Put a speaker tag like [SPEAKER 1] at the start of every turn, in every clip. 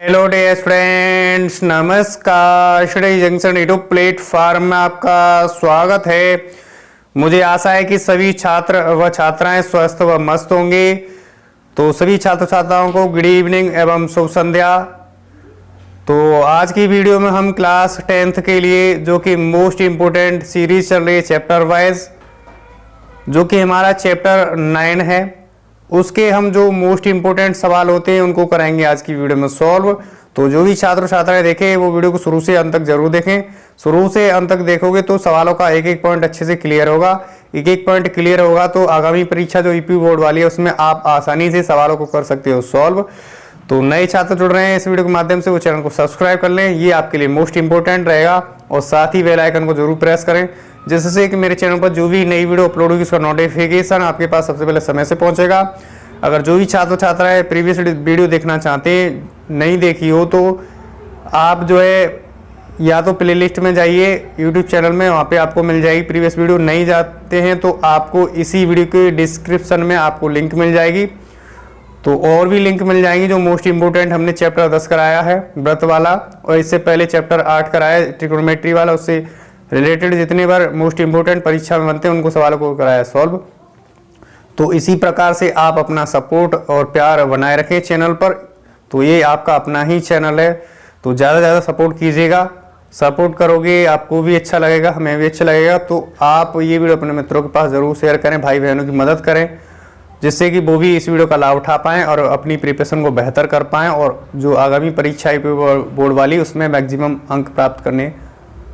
[SPEAKER 1] Hello dear friends, नमस्कार। Study junction YouTube platform में आपका स्वागत है। मुझे आशा है कि सभी छात्र व छात्राएं स्वस्थ व मस्त होंगे। तो सभी छात्र छात्राओं को गुड इवनिंग एवं शुभ संध्या। तो आज की वीडियो में हम क्लास 10th के लिए जो कि मोस्ट इम्पोर्टेंट सीरीज चल रही है चैप्टर वाइज, जो कि हमारा चैप्टर 9 है, उसके हम जो मोस्ट इंपोर्टेंट सवाल होते हैं उनको कराएंगे आज की वीडियो में सॉल्व। तो जो भी छात्र छात्राएं देखें वो वीडियो को शुरू से अंत तक जरूर देखें। शुरू से अंत तक देखोगे तो सवालों का एक एक पॉइंट अच्छे से क्लियर होगा। एक एक पॉइंट क्लियर होगा तो आगामी परीक्षा जो ईपी बोर्ड वाली है उसमें आप आसानी से सवालों को कर सकते हो सॉल्व। तो नए छात्र जुड़ रहे हैं इस वीडियो के माध्यम से, वो चैनल को सब्सक्राइब कर लें, ये आपके लिए मोस्ट इंपोर्टेंट रहेगा। और साथ ही बेल आइकन को जरूर प्रेस करें, जिससे कि मेरे चैनल पर जो भी नई वीडियो अपलोड होगी उसका नोटिफिकेशन आपके पास सबसे पहले समय से पहुंचेगा। अगर जो भी छात्र छात्राएं प्रीवियस वीडियो देखना चाहते हैं, नहीं देखी हो, तो आप जो है या तो प्लेलिस्ट में जाइए यूट्यूब चैनल में, वहाँ पे आपको मिल जाएगी प्रीवियस वीडियो। नहीं जाते हैं तो आपको इसी वीडियो के डिस्क्रिप्शन में आपको लिंक मिल जाएगी। तो और भी लिंक मिल जाएंगी जो मोस्ट इंपोर्टेंट हमने चैप्टर 10 कराया है व्रत वाला, और इससे पहले चैप्टर 8 कराया है ट्रिग्नोमेट्री वाला। उससे रिलेटेड जितने बार मोस्ट इंपोर्टेंट परीक्षा में बनते हैं उनको सवालों को कराया सॉल्व। तो इसी प्रकार से आप अपना सपोर्ट और प्यार बनाए रखें चैनल पर। तो ये आपका अपना ही चैनल है, तो ज़्यादा से ज़्यादा सपोर्ट कीजिएगा। सपोर्ट करोगे आपको भी अच्छा लगेगा, हमें भी अच्छा लगेगा। तो आप ये वीडियो अपने मित्रों के पास ज़रूर शेयर करें, भाई बहनों की मदद करें, जिससे कि वो भी इस वीडियो का लाभ उठा पाएँ और अपनी प्रिपरेशन को बेहतर कर पाएँ, और जो आगामी परीक्षा बोर्ड वाली उसमें मैक्सिमम अंक प्राप्त करने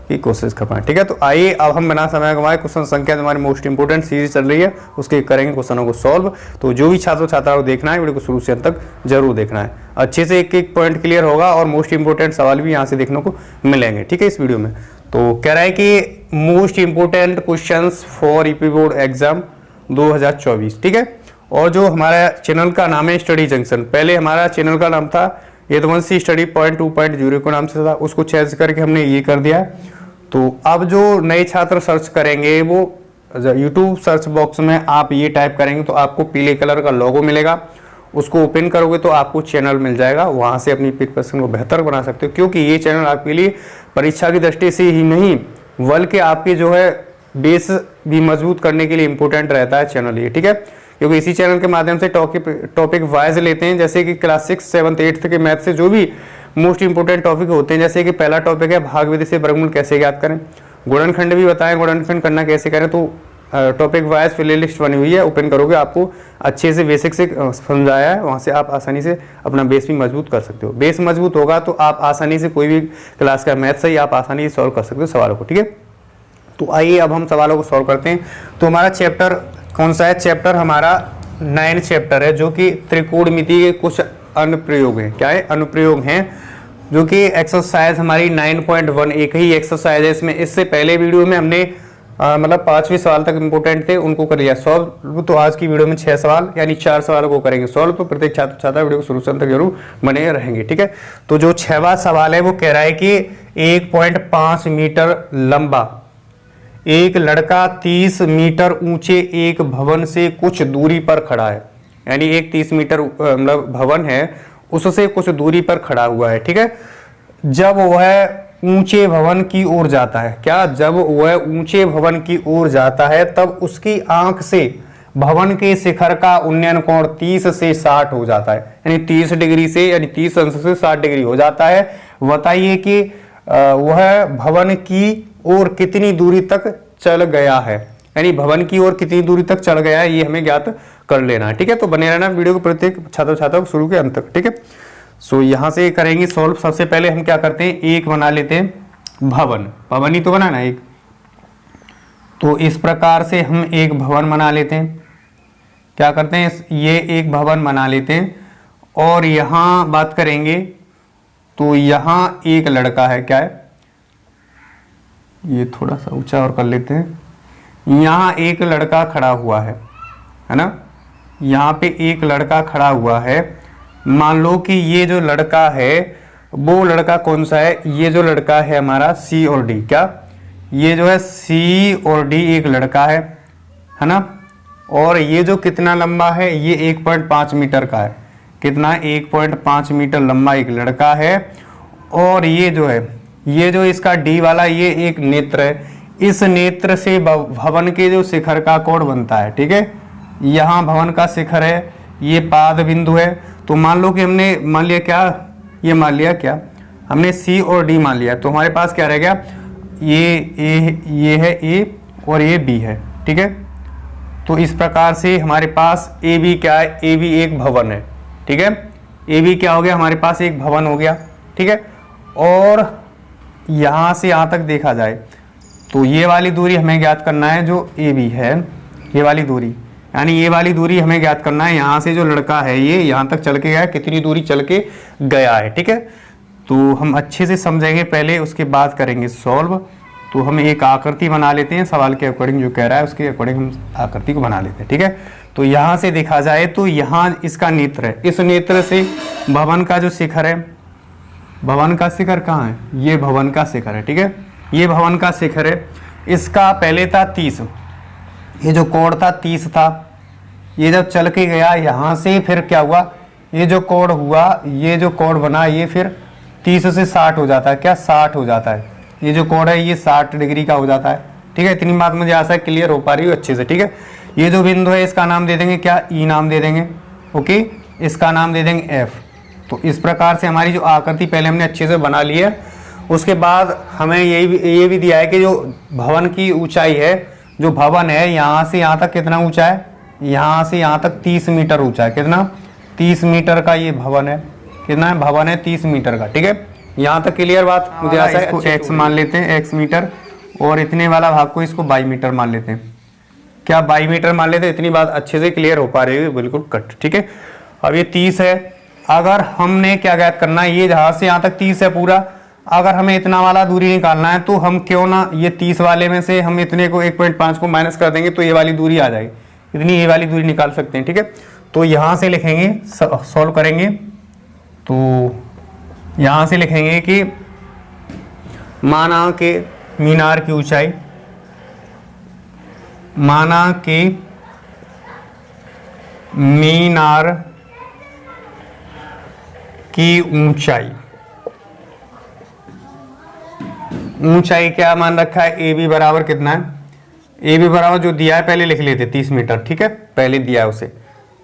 [SPEAKER 1] की कोशिश कर पाएँ। ठीक है, तो आइए अब हम बिना समय गंवाए क्वेश्चन संख्या जो हमारी मोस्ट इंपोर्टेंट सीरीज चल रही है उसके करेंगे क्वेश्चनों को सॉल्व। तो जो भी छात्र छात्राओं को देखना है वीडियो को शुरू से अंत तक जरूर देखना है, अच्छे से एक एक पॉइंट क्लियर होगा और मोस्ट इंपोर्टेंट सवाल भी यहाँ से देखने को मिलेंगे। ठीक है, इस वीडियो में तो कह रहा है कि most important question for EP board exam 2024। ठीक है, और जो हमारा चैनल का नाम है स्टडी जंक्शन, पहले हमारा चैनल का नाम था यदुवंशी स्टडी पॉइंट 2.0 के नाम से था, उसको चेंज करके हमने ये कर दिया है। तो अब जो नए छात्र सर्च करेंगे वो यूट्यूब सर्च बॉक्स में आप ये टाइप करेंगे तो आपको पीले कलर का लोगो मिलेगा, उसको ओपन करोगे तो आपको चैनल मिल जाएगा। वहाँ से अपनी प्रिपरेशन को बेहतर बना सकते हो, क्योंकि ये चैनल आपके लिए परीक्षा की दृष्टि से ही नहीं बल्कि आपके जो है बेस भी मजबूत करने के लिए इंपॉर्टेंट रहता है चैनल ये। ठीक है, क्योंकि इसी चैनल के माध्यम से टॉपिक वाइज लेते हैं, जैसे कि क्लास 6, 7, 8 के मैथ से जो भी मोस्ट इंपोर्टेंट टॉपिक होते हैं। जैसे कि पहला टॉपिक है भाग विधि से वर्गमूल कैसे ज्ञात करें, गुणनखंड भी बताएं, गुणनखंड करना कैसे करें। तो टॉपिक वाइज प्ले लिस्ट बनी हुई है, ओपन करोगे आपको अच्छे से बेसिक से समझाया है, वहाँ से आप आसानी से अपना बेस भी मजबूत कर सकते हो। बेस मजबूत होगा तो आप आसानी से कोई भी क्लास का मैथ से ही आप आसानी से सॉल्व कर सकते हो सवालों को। ठीक है, तो आइए अब हम सवालों को सॉल्व करते हैं। तो हमारा चैप्टर कौन सा है? चैप्टर हमारा 9 चैप्टर है, जो कि त्रिकोणमिति के कुछ अनुप्रयोग हैं। क्या है? अनुप्रयोग हैं, जो कि एक्सरसाइज हमारी 9.1 एक ही एक्सरसाइज है इसमें। इससे पहले वीडियो में हमने मतलब 5वें सवाल तक इंपोर्टेंट थे उनको कर लिया सॉल्व। तो आज की वीडियो में 6 सवाल यानी 4 सवालों को करेंगे सॉल्व। तो प्रत्येक छात्र छात्रा वीडियो को शुरू से अंत तक जरूर बने रहेंगे। ठीक है, तो जो 6वां सवाल है वो कह रहा है कि 1.5 मीटर लंबा एक लड़का 30 मीटर ऊंचे एक भवन से कुछ दूरी पर खड़ा है, यानी एक 30 मीटर मतलब भवन है उससे कुछ दूरी पर खड़ा हुआ है। ठीक है, जब वह ऊंचे भवन की ओर जाता है, क्या? जब वह ऊंचे भवन की ओर जाता है तब उसकी आंख से भवन के शिखर का उन्नयन कोण 30 से 60 हो जाता है, यानी 30 डिग्री से यानी 30 अंश से 60 डिग्री हो जाता है। बताइए कि वह भवन की ओर कितनी दूरी तक चल गया है, यानी भवन की ओर कितनी दूरी तक चल गया है, ये हमें ज्ञात कर लेना है। ठीक है, तो बने रहना वीडियो को प्रत्येक छात्र छात्रा को शुरू के अंत तक। ठीक है, सो यहाँ से करेंगे सॉल्व। सबसे पहले हम क्या करते हैं, एक बना लेते हैं भवन। भवन ही तो बनाना एक, तो इस प्रकार से हम एक भवन बना लेते हैं। क्या करते हैं, ये एक भवन बना लेते हैं। और यहाँ बात करेंगे तो यहाँ एक लड़का है, क्या है, ये थोड़ा सा ऊंचा और कर लेते हैं। यहाँ एक लड़का खड़ा हुआ है ना, यहाँ पे एक लड़का खड़ा हुआ है। मान लो कि ये जो लड़का है वो लड़का कौन सा है, ये जो लड़का है हमारा सी और डी। क्या? ये जो है सी और डी एक लड़का है ना, और ये जो कितना लंबा है, ये 1.5 मीटर का है। कितना 1.5 मीटर लंबा एक लड़का है। और ये जो इसका डी वाला ये एक नेत्र है, इस नेत्र से भवन के जो शिखर का कोण बनता है, ठीक है, यहाँ भवन का शिखर है, ये पाद बिंदु है। तो मान लो कि हमने मान लिया क्या, ये मान लिया क्या, हमने सी और डी मान लिया, तो हमारे पास क्या रह गया, ये है ए और ये बी है, ठीक है। तो इस प्रकार से हमारे पास ए बी क्या है, ए बी एक भवन है, ठीक है, ए बी क्या हो गया, हमारे पास एक भवन हो गया, ठीक है। और यहाँ से यहाँ तक देखा जाए तो ये वाली दूरी हमें ज्ञात करना है, जो ए बी है, ये वाली दूरी, यानी ये वाली दूरी हमें ज्ञात करना है। यहाँ से जो लड़का है ये यहाँ तक चल के गया, कितनी दूरी चल के गया है, ठीक है। तो हम अच्छे से समझेंगे पहले, उसके बाद करेंगे सॉल्व। तो हम एक आकृति बना लेते हैं, सवाल के अकॉर्डिंग जो कह रहा है उसके अकॉर्डिंग हम आकृति को बना लेते हैं, ठीक है। तो यहाँ से देखा जाए तो यहाँ इसका नेत्र है, इस नेत्र से भवन का जो शिखर है, भवन का शिखर कहाँ है, ये भवन का शिखर है, ठीक है, ये भवन का शिखर है। इसका पहले था 30, ये जो कोण था 30 था, ये जब चल के गया यहाँ से फिर क्या हुआ, ये जो कोण हुआ, ये जो कोण बना ये फिर 30 से 60 हो जाता है, क्या 60 हो जाता है, ये जो कोण है ये 60 डिग्री का हो जाता है, ठीक है। इतनी बात मुझे आशा है क्लियर हो पा रही है अच्छे से, ठीक है। ये जो बिंदु है इसका नाम दे देंगे क्या, ई नाम दे देंगे, ओके, इसका नाम दे देंगे एफ। तो इस प्रकार से हमारी जो आकृति पहले हमने अच्छे से बना ली है। उसके बाद हमें ये भी दिया है कि जो भवन की ऊंचाई है, जो भवन है यहाँ से यहाँ तक कितना ऊंचा है, यहाँ से यहाँ तक 30 मीटर ऊंचा है, कितना 30 मीटर का ये भवन है, कितना है भवन है 30 मीटर का, ठीक है। यहाँ तक क्लियर बात मुझे आशा है। इसको एक्स मान लेते हैं, एक्स मीटर, और इतने वाला भाग को इसको बाई मीटर मान लेते हैं, क्या बाई मीटर मान लेते हैं। इतनी बात अच्छे से क्लियर हो पा रही है, बिल्कुल कट, ठीक है। अब ये 30 है, अगर हमने क्या ज्ञात करना है, ये जहाँ से यहाँ तक 30 है पूरा, अगर हमें इतना वाला दूरी निकालना है तो हम क्यों ना ये 30 वाले में से हम इतने को 1.5 को माइनस कर देंगे तो ये वाली दूरी आ जाएगी, इतनी ये वाली दूरी निकाल सकते हैं, ठीक है। तो यहाँ से लिखेंगे, सॉल्व करेंगे तो यहाँ से लिखेंगे कि माना के मीनार की ऊंचाई, माना के मीनार की ऊंचाई, ऊंचाई क्या मान रखा है, ए बी बराबर कितना है, ए बी बराबर जो दिया है पहले लिख लेते 30 मीटर, ठीक है, पहले दिया है उसे,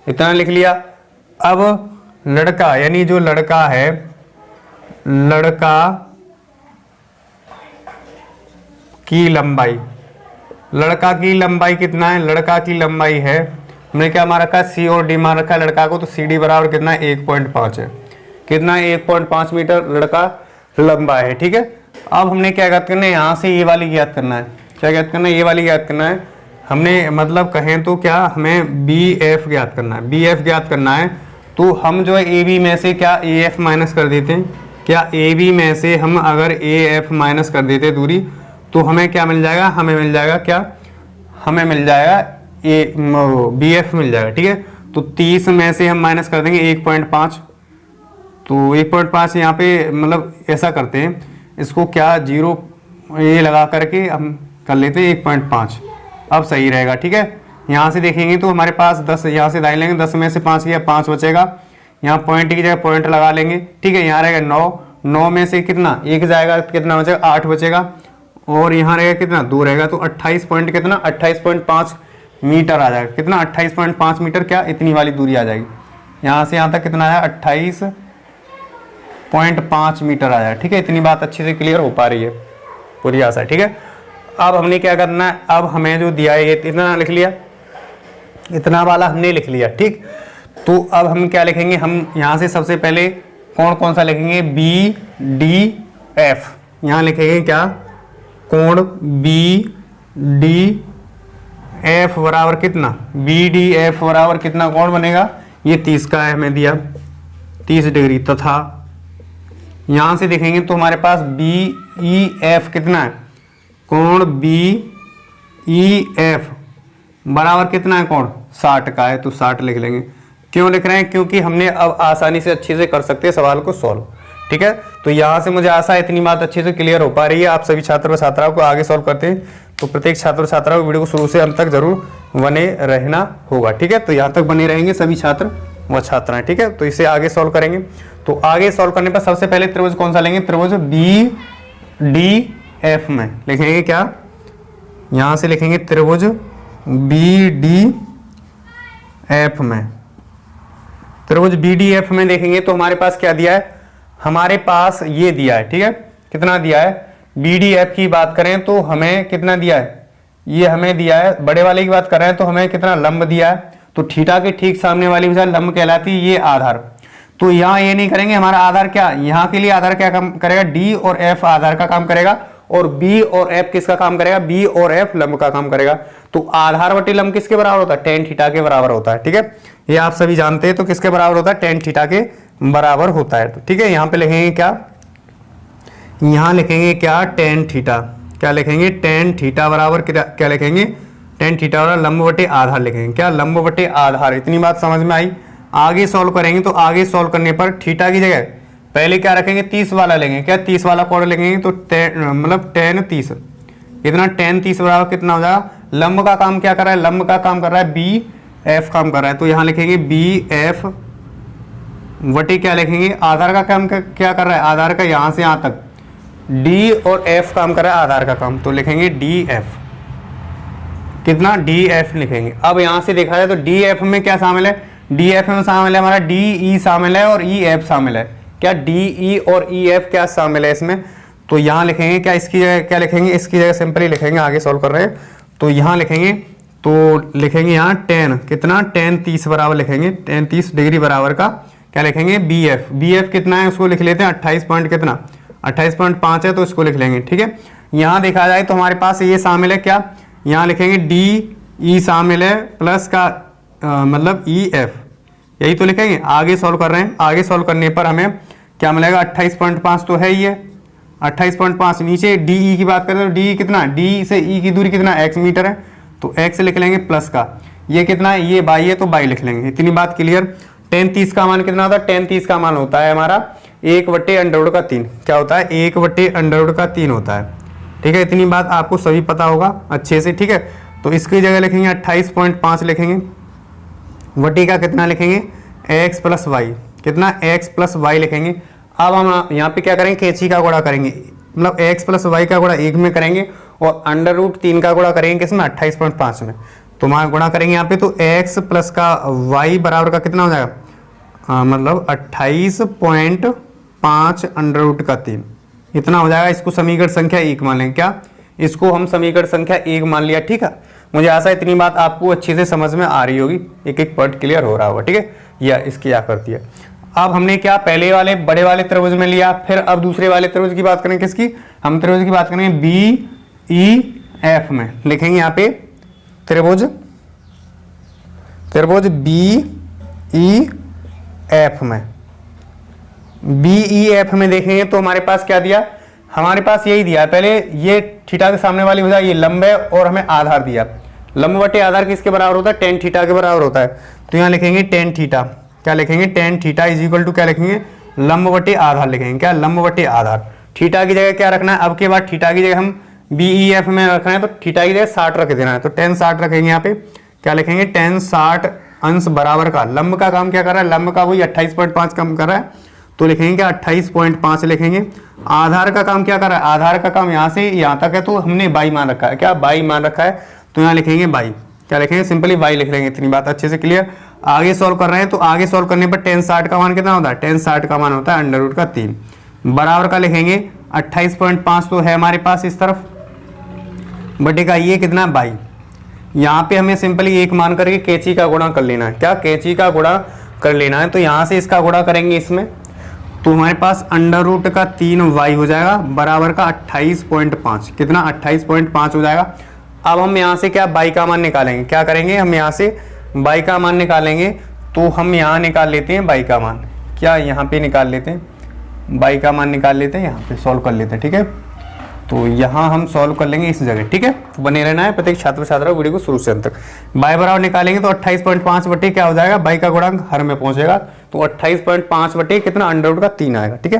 [SPEAKER 1] इतना लिख लिया। अब लड़का यानी जो लड़का है, लड़का की लंबाई, लड़का की लंबाई कितना है, लड़का की लंबाई है, हमने क्या मान रखा है, सी और डी मान रखा है लड़का को, तो सी डी बराबर कितना है 1.5 है, कितना है 1.5 मीटर लड़का लंबा है, ठीक है। अब हमने क्या ज्ञात करना है, यहाँ से ये वाली ज्ञात करना है, क्या ज्ञात करना है, ये वाली ज्ञात करना है। हमने मतलब कहें तो क्या हमें बी एफ ज्ञात करना है, बी एफ ज्ञात करना है। तो हम जो है ए बी में से क्या ए एफ माइनस कर देते हैं, क्या ए बी में से हम अगर ए एफ माइनस कर देते दूरी तो हमें क्या मिल जाएगा, हमें मिल जाएगा क्या, हमें मिल जाएगा ए बी एफ मिल जाएगा, ठीक है। तो 30 में से हम माइनस कर देंगे 1.5, तो 1.5 यहाँ पे मतलब ऐसा करते हैं, इसको क्या 0 ये लगा करके हम कर लेते हैं 1.5, अब सही रहेगा, ठीक है। यहाँ से देखेंगे तो हमारे पास 10, यहाँ से दाई लेंगे, 10 में से 5 किया 5 बचेगा, यहाँ पॉइंट की जगह पॉइंट लगा लेंगे, ठीक है। यहाँ रहेगा 9, 9 में से कितना 1 जाएगा, कितना बचेगा 8 बचेगा, और यहाँ रहेगा कितना 2 रहेगा, तो 28 पॉइंट कितना 28.5 मीटर आ जाएगा, कितना 28.5 मीटर, क्या इतनी वाली दूरी आ जाएगी। यहाँ से यहाँ तक कितना आया 28.5 मीटर आ जाएगा, ठीक है। इतनी बात अच्छे से क्लियर हो पा रही है, पूरी आशा, ठीक है। अब हमने क्या करना है, अब हमें जो दिया है ये इतना लिख लिया, इतना वाला हमने लिख लिया, ठीक। तो अब हम क्या लिखेंगे, हम यहाँ से सबसे पहले कौन सा लिखेंगे, बी डी एफ, यहाँ लिखेंगे क्या, कोण बी डी एफ बराबर कितना, बी डी एफ बराबर कितना कोण बनेगा, ये 30 का है हमें दिया 30 डिग्री, तथा यहाँ से देखेंगे तो हमारे पास बी ई एफ कितना है, कोण बी ई एफ बराबर कितना है, कोण 60 का है, तो 60 लिख लेंगे। क्यों लिख रहे हैं, क्योंकि हमने अब आसानी से अच्छे से कर सकते हैं सवाल को सॉल्व, ठीक है। तो यहाँ से मुझे आशा है इतनी बात अच्छे से क्लियर हो पा रही है। आप सभी छात्र व छात्राओं को आगे सॉल्व करते हैं तो प्रत्येक छात्र छात्राओं को वीडियो को शुरू से अंत तक जरूर बने रहना होगा, ठीक है। तो यहाँ तक बने रहेंगे सभी छात्र व छात्राएं। ठीक है, तो इसे आगे सॉल्व करेंगे। तो आगे सॉल्व करने पर सबसे पहले त्रिभुज कौन सा लेंगे, त्रिभुज बी डी एफ में लिखेंगे क्या, यहां से लिखेंगे त्रिभुज बी डी एफ में। त्रिभुज बी डी एफ में देखेंगे तो हमारे पास क्या दिया है, हमारे पास ये दिया है। ठीक है, कितना दिया है, बी डी एफ की बात करें तो हमें कितना दिया है, ये हमें दिया है, बड़े वाले की बात कर रहे हैं तो हमें कितना लंब दिया है। तो थीटा के ठीक सामने वाली भुजा लंब कहलाती है, ये आधार। तो यहाँ ये नहीं करेंगे, हमारा आधार क्या, यहाँ के लिए आधार क्या काम करेगा, डी और एफ आधार का काम करेगा, और बी और एफ किसका काम करेगा, बी और एफ लंब का काम करेगा। तो आधार बटे लंब किसके बराबर होता है, टेन थीटा के बराबर होता है। ठीक है, ये आप सभी जानते हैं। तो किसके बराबर होता है, टेन थीटा के बराबर होता है। तो ठीक है, यहाँ पे लिखेंगे क्या, यहाँ लिखेंगे क्या, टेन थीटा, क्या लिखेंगे, टेन थीटा बराबर क्या लिखेंगे, टेन थीटा बराबर लंब बटे आधार लिखेंगे, क्या लंब बटे आधार। इतनी बात समझ में आई। आगे सॉल्व करेंगे तो आगे सॉल्व करने पर थीटा की जगह पहले क्या रखेंगे, 30 वाला लेंगे, क्या 30 वाला कोण लेंगे। तो मतलब टेन 30, इतना टेन 30 बराबर कितना हो जाएगा, लंब का काम क्या कर रहा है, लंब का काम कर रहा है बी एफ काम कर रहा है। तो यहाँ लिखेंगे बी एफ वटी क्या लिखेंगे, आधार का काम क्या कर रहा है, आधार का यहाँ से यहाँ तक डी और एफ काम कर रहा है आधार का काम। तो लिखेंगे डी एफ, कितना, डी एफ लिखेंगे। अब यहाँ से देखा जाए तो डी एफ में क्या शामिल है, डी एफ में शामिल है हमारा डी ई शामिल है और ई एफ शामिल है। क्या डी ई और ई एफ क्या शामिल है इसमें। तो यहाँ लिखेंगे क्या, इसकी जगह क्या लिखेंगे, इसकी जगह सिंपली लिखेंगे, आगे सॉल्व कर रहे हैं तो यहाँ लिखेंगे, तो लिखेंगे यहाँ टेन कितना, टेन 30 बराबर लिखेंगे, टेन 30 डिग्री बराबर का क्या लिखेंगे, बी एफ। बी एफ कितना है उसको लिख लेते हैं, 28 पॉइंट कितना, 28.5 है तो इसको लिख लेंगे। ठीक है, यहाँ देखा जाए तो हमारे पास ये शामिल है क्या, यहाँ लिखेंगे डी ई शामिल है प्लस का मतलब ई एफ, यही तो लिखेंगे। आगे सॉल्व कर रहे हैं, आगे सॉल्व करने पर हमें क्या मिलेगा, 28.5 तो है ही है, 28.5 नीचे डी ई की बात करें तो डी कितना, डी से ई की दूरी कितना, x मीटर है, तो x लिख लेंगे प्लस का, ये कितना है, ये बाई है तो बाई लिख लेंगे। इतनी बात क्लियर। टेन 30 का मान कितना होता है, टेन 30 का मान होता है हमारा 1/√3, क्या होता है, 1/√3 होता है। ठीक है, इतनी बात आपको सभी पता होगा अच्छे से। ठीक है, तो इसकी जगह लिखेंगे 28.5 लिखेंगे, वटी का कितना लिखेंगे, x प्लस वाई, कितना x प्लस वाई लिखेंगे। अब हम यहाँ पे क्या करेंगे, कैंची का गुणा करेंगे, मतलब x प्लस वाई का गुणा 1 में करेंगे और √3 का गुणा करेंगे किसमें, 28.5 में। तो वहाँ गुणा करेंगे यहाँ पे, तो x प्लस का y बराबर का कितना हो जाएगा, मतलब 28.5 √3 इतना हो जाएगा। इसको समीकरण संख्या 1 मान लेंगे, क्या इसको हम समीकरण संख्या 1 मान लिया। ठीक है, मुझे आशा है इतनी बात आपको अच्छे से समझ में आ रही होगी, एक एक पॉइंट क्लियर हो रहा होगा। ठीक है, या इसकी आकृति है। अब हमने क्या पहले वाले बड़े वाले त्रिभुज में लिया, फिर अब दूसरे वाले त्रिभुज की बात करेंगे, किसकी, हम त्रिभुज की बात करेंगे बी ई एफ में। लिखेंगे यहाँ पे त्रिभुज बी ई एफ में, बी ई एफ में देखेंगे तो हमारे पास क्या दिया, हमारे पास यही दिया है। पहले ये थीटा के सामने वाली भुजा ये लंब है और हमें आधार दिया, लंब बटे आधार किसके बराबर होता है, टेन थीटा के बराबर होता है। तो यहाँ लिखेंगे टेन थीटा, क्या लिखेंगे, tan theta is equal to क्या लिखेंगे, लंब बटे आधार लिखेंगे, क्या लंब बटे आधार। थीटा की जगह क्या रखना है, अब के बाद थीटा की जगह हम बी ई एफ में रखना है तो थीटा की जगह 60 रख देना है। तो टेन 60 रखेंगे यहाँ पे, क्या लिखेंगे, टेन 60 अंश बराबर का, लंब का काम क्या कर रहा है, लंब का वही 28.5 कम कर रहा है तो लिखेंगे क्या 28.5 लिखेंगे। आधार का काम क्या कर रहा है, आधार का काम यहाँ से यहाँ तक है तो हमने बाई मान रखा है, क्या बाई मान रखा है, तो यहाँ लिखेंगे बाई, क्या लिखेंगे, सिंपली बाई लिख लेंगे। इतनी बात अच्छे से क्लियर। आगे सॉल्व कर रहे हैं तो आगे सॉल्व करने पर टेन 60 का मान कितना होता है, टेन 60 का मान होता है √3 बराबर का लिखेंगे 28.5 तो है हमारे पास इस तरफ, बटे का ये कितना बाई। यहाँ पे हमें सिंपली एक मान करके कैंची का गुणा कर लेना है, क्या कैंची का गुणा कर लेना है। तो यहाँ से इसका गुणा करेंगे इसमें तो हमारे पास √3y हो जाएगा बराबर का 28.5, कितना 28.5 हो जाएगा। अब हम यहाँ से क्या बाई का मान निकालेंगे, क्या करेंगे, हम यहाँ से बाई का मान निकालेंगे तो हम यहाँ निकाल लेते हैं बाई का मान, क्या यहाँ पे निकाल लेते हैं बाई का मान निकाल लेते हैं, यहाँ पे सॉल्व कर लेते हैं। ठीक है, तो यहाँ हम सॉल्व कर लेंगे इस जगह। ठीक है, तो बने रहना है प्रत्येक छात्र छात्रा वीडियो को शुरू से अंत तक। बाई बराबर निकालेंगे तो 28.5 बटे क्या हो जाएगा, बाई का गुणांक हर में पहुंचेगा तो 28.5 बटे कितना √3 आएगा। ठीक है,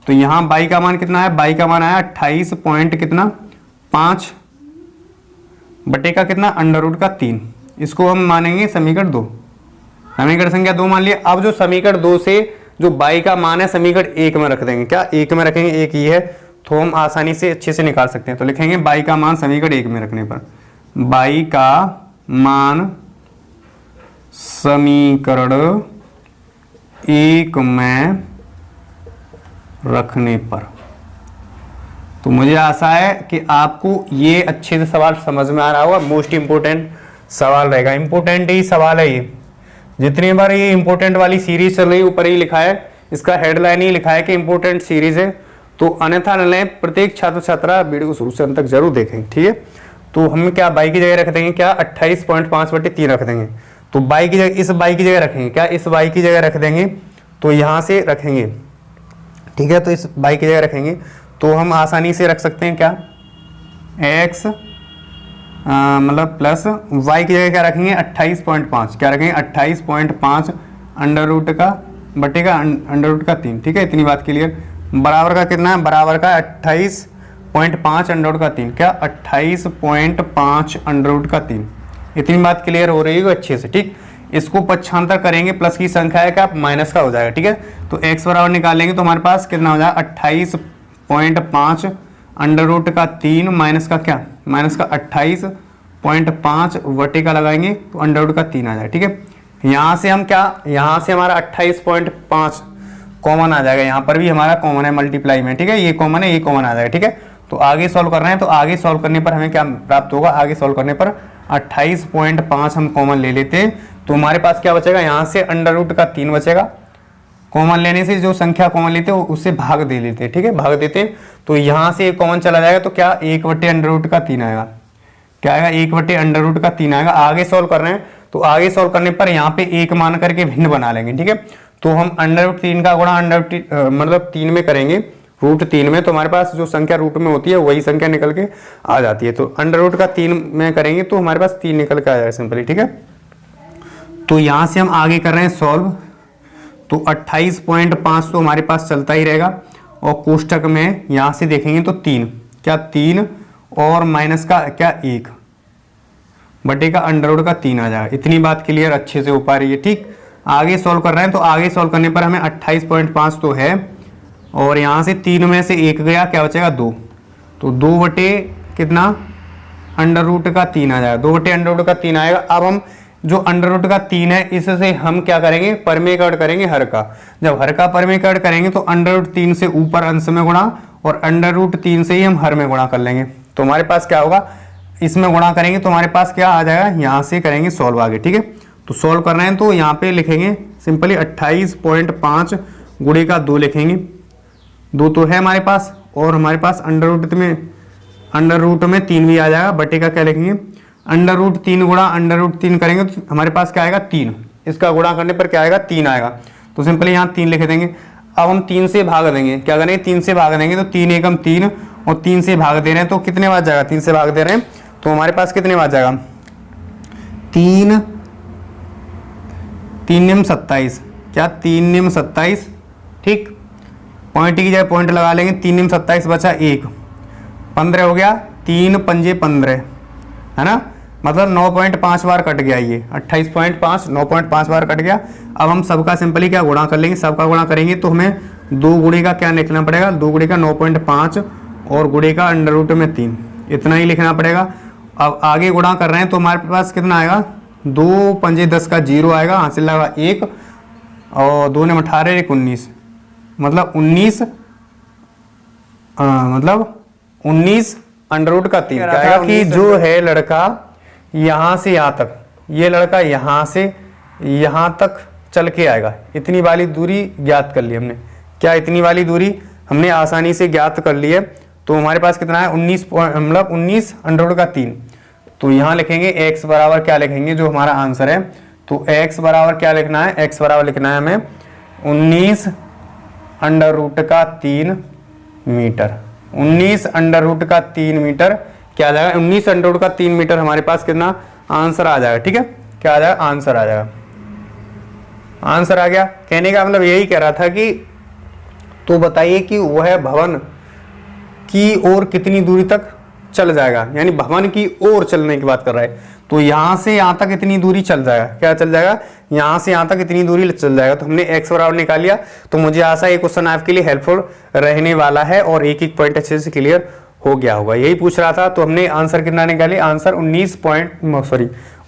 [SPEAKER 1] तो यहाँ बाई का मान कितना है, बाई का मान आया 28.5 बटे का कितना √3, इसको हम मानेंगे समीकरण 2। समीकरण संख्या 2 मान लिया। अब जो समीकरण 2 से जो y का मान है समीकरण 1 में रख देंगे। क्या 1 में रखेंगे, एक ही है तो हम आसानी से अच्छे से निकाल सकते हैं। तो लिखेंगे y का मान समीकरण 1 में रखने पर, y का मान समीकरण 1 में रखने पर। तो मुझे आशा है कि आपको ये अच्छे से सवाल समझ में आ रहा होगा। मोस्ट इंपोर्टेंट सवाल रहेगा, इंपोर्टेंट ही सवाल है ये। जितनी बार ये इंपोर्टेंट वाली सीरीज चल रही है, ऊपर ही लिखा है, इसका हेडलाइन ही लिखा है कि इंपोर्टेंट सीरीज है। तो अन्यथा न लें, प्रत्येक छात्र छात्रा वीडियो को शुरू से अंत तक जरूर देखें, ठीक है। तो हम क्या y की जगह रख देंगे, क्या 28.5/3 रख देंगे। तो y की जगह, इस y की जगह रखेंगे, क्या इस y की जगह रख देंगे, तो यहाँ से रखेंगे, ठीक है। तो इस y की जगह रखेंगे तो हम आसानी से रख सकते हैं, क्या x मतलब प्लस y की जगह क्या रखेंगे 28.5, क्या रखेंगे 28.5 अंडर रूट का बटे का अंडर रूट का 3, ठीक है। इतनी बात क्लियर। बराबर का कितना है, बराबर का 28.5 अंडर रूट का 3, क्या 28.5 अंडर रूट का 3। इतनी बात क्लियर हो रही है अच्छे से, ठीक। इसको पक्षांतर करेंगे, प्लस की संख्या है क्या माइनस का हो जाएगा, ठीक है। तो x बराबर निकालेंगे तो हमारे पास कितना हो जाएगा 28.5 अंडर रूट का 3 माइनस का क्या, माइनस का 28.5 बटे का लगाएंगे तो अंडर रूट का 3 आ जाएगा, ठीक है। यहाँ से हम क्या, यहाँ से हमारा 28.5 कॉमन आ जाएगा, यहाँ पर भी हमारा कॉमन है मल्टीप्लाई में, ठीक है। ये कॉमन है, ये कॉमन आ जाएगा, ठीक है। तो आगे सॉल्व कर रहे हैं, तो आगे सॉल्व करने पर हमें क्या प्राप्त होगा, आगे सॉल्व करने पर 28.5 हम कॉमन ले लेते हैं तो हमारे पास क्या बचेगा, यहाँ से अंडर रूट का 3 बचेगा। कॉमन लेने से जो संख्या कॉमन लेते हैं उससे भाग दे लेते हैं, ठीक है, भाग देते हैं। तो यहाँ से कॉमन चला जाएगा तो क्या 1 अंडर रूट का 3 आएगा, क्या आएगा 1 अंडर रूट का 3 आएगा। आगे सॉल्व कर रहे हैं तो आगे सॉल्व करने पर यहाँ पे 1 मान करके भिन्न बना लेंगे, ठीक है। तो हम अंडर रूट 3 का गुणा मतलब 3 में करेंगे, रूट 3 में, तो हमारे पास जो संख्या रूट में होती है वही संख्या निकल के आ जाती है। तो अंडर रूट का 3 में करेंगे तो हमारे पास 3 निकल के आ जाएगा सिंपली, ठीक है। तो यहाँ से हम आगे कर रहे हैं सॉल्व, तो 28.5 तो हमारे पास चलता ही रहेगा और कोष्टक में यहाँ से देखेंगे तो 3, क्या 3 और माइनस का क्या 1 बटे का अंडर रूट का 3 आ जाएगा। इतनी बात क्लियर अच्छे से हो पा रही है, ठीक। आगे सॉल्व कर रहे हैं तो आगे सॉल्व करने पर हमें 28.5 तो है और यहाँ से 3 में से 1 गया, क्या बचेगा 2, तो 2 बटे कितना अंडर रूट का 3 आ जाएगा, 2 बटे अंडर रूट का 3 आएगा। अब हम जो अंडर रूट का 3 है इससे हम क्या करेंगे, परमेकरण करेंगे हर का। जब हर का परमेकरण करेंगे तो अंडर रूट 3 से ऊपर अंश में गुणा और अंडर रूट 3 से ही हम हर में गुणा कर लेंगे। तो हमारे पास क्या होगा, इसमें गुणा करेंगे तो हमारे पास क्या आ जाएगा, यहाँ से करेंगे सॉल्व आगे, ठीक है। तो सॉल्व कर रहे हैं तो यहाँ पे लिखेंगे सिंपली 28.5 गुणे का 2 लिखेंगे, 2 तो है हमारे पास और हमारे पास अंडर रूट में 3 भी आ जाएगा, बटे का क्या लिखेंगे अंडर रूट 3 गुणा अंडर रूट 3 करेंगे तो हमारे पास क्या आएगा 3, इसका गुणा करने पर क्या आएगा 3 आएगा। तो सिंपली यहाँ 3 लिख देंगे। अब हम 3 से भाग देंगे, क्या करेंगे 3 से भाग देंगे तो 3 एकम 3 और 3 से भाग दे रहे हैं तो कितने बार जाएगा, 3 से भाग दे रहे हैं तो हमारे पास कितने बार जाएगा 3 निम 27, क्या 3 निम 27, ठीक। पॉइंट की जगह पॉइंट लगा लेंगे, 3 निम 27 बचा 1, 15 हो गया, 3 पंजे 15 है ना, मतलब 9.5 बार कट गया, ये 28.5 9.5 बार कट गया। अब हम सबका सिंपली क्या गुणा कर लेंगे, सबका गुणा करेंगे तो हमें 2 गुणे का क्या लिखना पड़ेगा, 2 गुणे का 9.5 और गुणे का अंडर रूट में 3, इतना ही लिखना पड़ेगा। अब आगे गुणा कर रहे हैं तो हमारे पास कितना आएगा, 2 पंजे 10 का 0 आएगा, हासिल लगा 1 और 2 ने 18 1 19, मतलब 19 अंडर रूट का 3 आएगा कि जो है लड़का यहाँ से यहाँ तक, ये लड़का यहाँ से यहाँ तक चल के आएगा, इतनी वाली दूरी ज्ञात कर ली हमने, क्या इतनी वाली दूरी हमने आसानी से ज्ञात कर ली है। तो हमारे पास कितना है 19 अंडर रूट का 3। तो यहाँ लिखेंगे x बराबर क्या लिखेंगे, जो हमारा आंसर है, तो x बराबर क्या लिखना है, x बराबर लिखना है हमें 19 अंडर रूट का 3 मीटर, 19 अंडर रूट का 3 मीटर क्या आ जाएगा, 19 अंडर रूट का 3 मीटर हमारे पास कितना आंसर आ जाएगा, ठीक है। क्या आ जाएगा, आंसर आ जाएगा, आंसर आ गया। कहने का मतलब यही कह रहा था कि तो बताइए कि वह भवन की ओर कितनी दूरी तक चल जाएगा, यानी भवन की ओर चलने की बात कर रहा है। तो यहां से यहां तक इतनी दूरी चल जाएगा, क्या चल जाएगा, यहाँ से यहाँ तक इतनी दूरी चल जाएगा। तो हमने एक्स बराबर निकाल लिया। तो मुझे आशा है ये क्वेश्चन आपके लिए हेल्पफुल रहने वाला है और एक एक पॉइंट अच्छे से क्लियर हो गया होगा। यही पूछ रहा था। तो हमने आंसर कितना निकाले, आंसर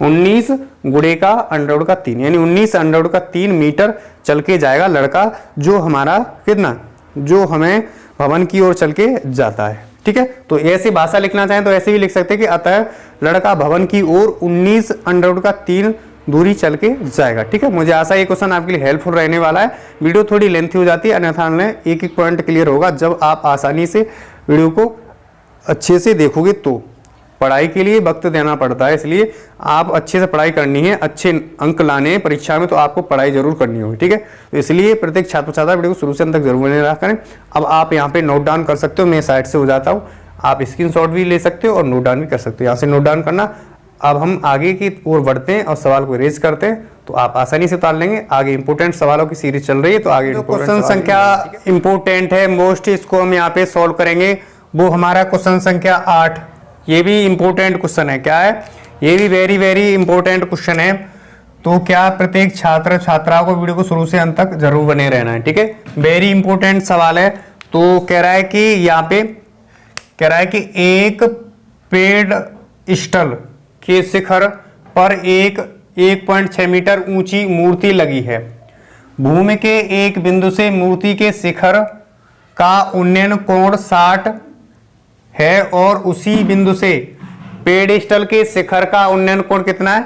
[SPEAKER 1] 19 गुणे का अंडर का 3 यानी 19 अंडर का 3 मीटर चल के जाएगा लड़का, जो हमारा कितना, जो हमें भवन की ओर चल के जाता है। ठीक है, तो ऐसी भाषा लिखना चाहें तो ऐसे भी लिख सकते हैं कि अतः लड़का भवन की ओर 19 अंडर का 3 दूरी चल के जाएगा। ठीक है, मुझे आशा है ये क्वेश्चन आपके लिए हेल्पफुल रहने वाला है। वीडियो थोड़ी लेंथी हो जाती है, अन्यथा एक एक पॉइंट क्लियर होगा जब आप आसानी से वीडियो को अच्छे से देखोगे। तो पढ़ाई के लिए वक्त देना पड़ता है, इसलिए आप अच्छे से पढ़ाई करनी है, अच्छे अंक लाने हैं परीक्षा में, तो आपको पढ़ाई जरूर करनी होगी। ठीक है, तो इसलिए प्रत्येक छात्र छात्रा वीडियो को शुरू से अंत तक जरूर बने रहा करें। अब आप यहाँ पे नोट डाउन कर सकते हो, मैं साइड से हो जाता हूँ, आप स्क्रीनशॉट भी ले सकते हो और नोट डाउन भी कर सकते हो। यहाँ से नोट डाउन करना। अब हम आगे की ओर बढ़ते हैं और सवाल को रेज करते हैं, तो आप आसानी से उतार लेंगे। आगे इंपोर्टेंट सवालों की सीरीज चल रही है, तो आगे क्वेश्चन संख्या इंपोर्टेंट है मोस्ट, इसको हम यहाँ पे सॉल्व करेंगे। वो हमारा क्वेश्चन संख्या 8, ये भी इंपॉर्टेंट क्वेश्चन है। क्या है, ये भी वेरी वेरी इंपॉर्टेंट क्वेश्चन है। तो क्या प्रत्येक छात्र छात्राओं को वीडियो को शुरू से अंत तक जरूर बने रहना है। ठीक है, वेरी इंपॉर्टेंट सवाल है। तो कह रहा है कि यहाँ पे कह रहा है कि एक पेड़ स्टल के शिखर पर 1.6 मीटर ऊंची मूर्ति लगी है। भूमि के एक बिंदु से मूर्ति के शिखर का उन्नयन कोण 60 है और उसी बिंदु से पेडेस्टल के शिखर का उन्नयन कोण कितना है,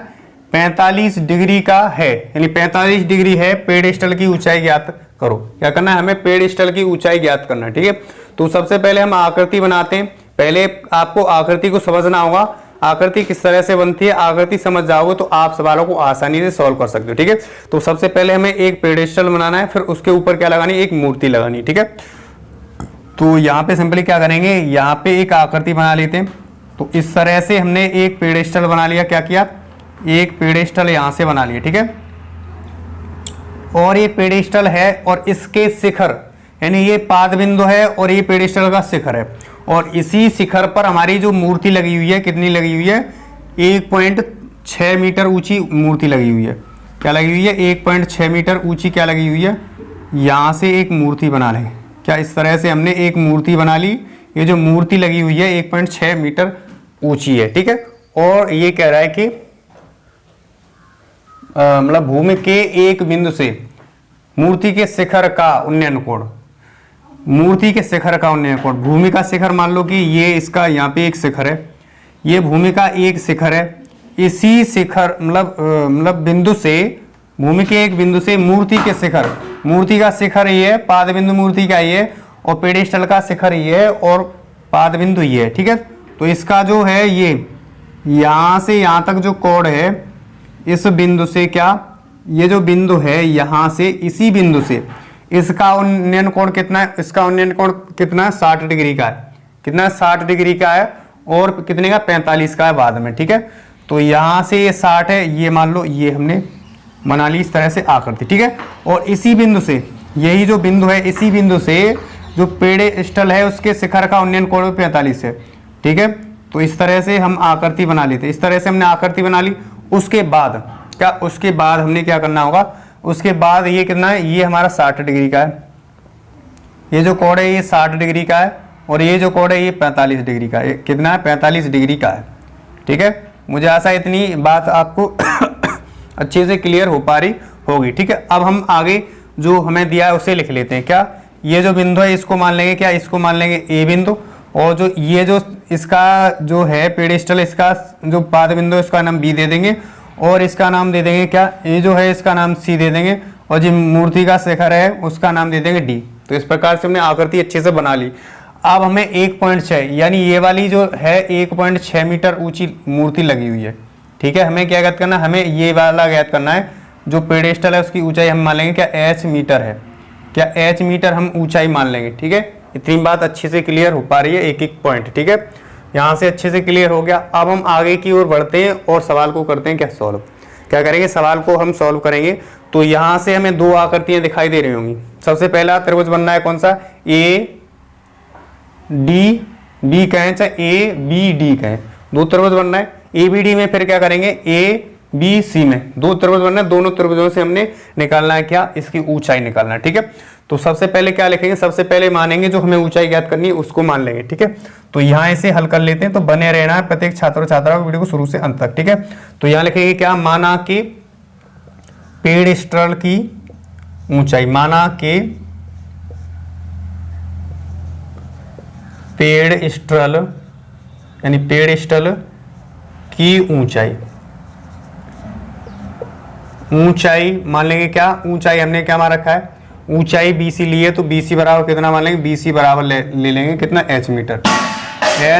[SPEAKER 1] 45 डिग्री का है, यानी 45 डिग्री है। पेडेस्टल की ऊंचाई ज्ञात करो। क्या करना है, हमें पेडेस्टल की ऊंचाई ज्ञात करना है। ठीक है, तो सबसे पहले हम आकृति बनाते हैं। पहले आपको आकृति को समझना होगा, आकृति किस तरह से बनती है। आकृति समझ जाओगे तो आप सवालों को आसानी से सॉल्व कर सकते हो। ठीक है, तो सबसे पहले हमें एक पेडेस्टल बनाना है, फिर उसके ऊपर क्या लगानी है, एक मूर्ति लगानी। ठीक है, तो यहाँ पे सिंपली क्या करेंगे, यहाँ पे एक आकृति बना लेते हैं। तो इस तरह से हमने एक पेडेस्टल बना लिया। क्या किया, एक पेडेस्टल यहाँ से बना लिया। ठीक है, और ये पेडेस्टल है और इसके शिखर यानी ये पाद बिंदु है और ये पेडेस्टल का शिखर है, और इसी शिखर पर हमारी जो मूर्ति लगी हुई है, कितनी लगी हुई है, 1.6 मीटर ऊंची मूर्ति लगी हुई है। क्या लगी हुई है, 1.6 मीटर ऊंची क्या लगी हुई है। यहाँ से एक मूर्ति बना लें। क्या, इस तरह से हमने एक मूर्ति बना ली। ये जो मूर्ति लगी हुई है 1.6 मीटर ऊंची है। ठीक है, और ये कह रहा है कि मतलब भूमि के एक बिंदु से मूर्ति के शिखर का उन्नयन कोण, मूर्ति के शिखर का उन्नयन कोण, भूमि का शिखर मान लो कि ये इसका यहाँ पे एक शिखर है, ये भूमि का एक शिखर है। इसी शिखर मतलब बिंदु से, भूमि के एक बिंदु से मूर्ति के शिखर, मूर्ति का शिखर ये है, पाद बिंदु मूर्ति का ये है, और पेडेस्टल का शिखर ये है और पाद बिंदु ये है। ठीक है, तो इसका जो है ये यहाँ से यहाँ तक जो कोण है, इस बिंदु से क्या, ये जो बिंदु है यहाँ से, इसी बिंदु से इसका उन्नयन कोण कितना है, इसका उन्नयन कोण कितना है, 60 डिग्री का है। कितना, 60 डिग्री का है, और कितने का, 45 का है बाद में। ठीक है, तो यहाँ से ये 60 है, ये मान लो ये हमने बना ली इस तरह से आकृति। ठीक है, और इसी बिंदु से, यही जो बिंदु है, इसी बिंदु से जो पेडेस्टल है उसके शिखर का उन्नयन कोण 45 है। ठीक है, तो इस तरह से हम आकृति बना लेते। इस तरह से हमने आकृति बना ली। उसके बाद क्या, उसके बाद हमने क्या करना होगा, उसके बाद ये कितना है, ये हमारा 60 डिग्री का है। ये जो कोण है ये 60 डिग्री का है, और ये जो कोण है ये 45 डिग्री का है। कितना है, 45 डिग्री का है। ठीक है, मुझे आशा इतनी बात आपको अच्छे से क्लियर हो पा रही होगी। ठीक है, अब हम आगे जो हमें दिया है उसे लिख लेते हैं। क्या, ये जो बिंदु है इसको मान लेंगे, क्या, इसको मान लेंगे ए बिंदु, और जो ये जो इसका जो है पेडेस्टल, इसका जो पाद बिंदु है इसका नाम बी दे देंगे, और इसका नाम दे देंगे क्या, ये जो है इसका नाम सी दे देंगे, और जो मूर्ति का शिखर है उसका नाम दे देंगे डी। तो इस प्रकार से हमने आकृति अच्छे से बना ली। अब हमें 1.6 यानी ये वाली जो है 1.6 मीटर ऊंची मूर्ति लगी हुई है। ठीक है, हमें क्या ज्ञात करना है, हमें ये वाला ज्ञात करना है। जो पेडेस्टल है उसकी ऊंचाई हम मान लेंगे क्या, h मीटर है। क्या, h मीटर हम ऊंचाई मान लेंगे। ठीक है, इतनी बात अच्छे से क्लियर हो पा रही है, एक एक पॉइंट। ठीक है, यहाँ से अच्छे से क्लियर हो गया। अब हम आगे की ओर बढ़ते हैं और सवाल को करते हैं क्या, सॉल्व। क्या करेंगे, सवाल को हम सॉल्व करेंगे। तो यहाँ से हमें दो आकृतियां दिखाई दे रही होंगी। सबसे पहला त्रिभुज बनना है कौन सा, ए डी बी कहें चाहे ए बी डी कहें, दो त्रिभुज बनना है। ए बी डी में फिर क्या करेंगे, ए बी सी में दो त्रिभुज बनना है, दोनों त्रिभुजों से हमने निकालना है क्या, इसकी ऊंचाई निकालना है। ठीक है, तो सबसे पहले क्या लिखेंगे, सबसे पहले मानेंगे जो हमें ऊंचाई ज्ञात करनी है उसको मान लेंगे। ठीक है, तो यहाँ इसे हल कर लेते हैं। तो बने रहना है प्रत्येक छात्र छात्रा को वीडियो को शुरू से अंत तक। ठीक है, तो यहाँ लिखेंगे क्या, माना कि पेड़स्टल की ऊंचाई, माना के पेड़स्टल यानी पेड़स्टल की ऊंचाई, ऊंचाई मान लेंगे क्या, ऊंचाई हमने क्या मान रखा है, ऊंचाई BC ली है तो BC बराबर कितना मान लेंगे, BC बराबर ले लेंगे कितना, h मीटर,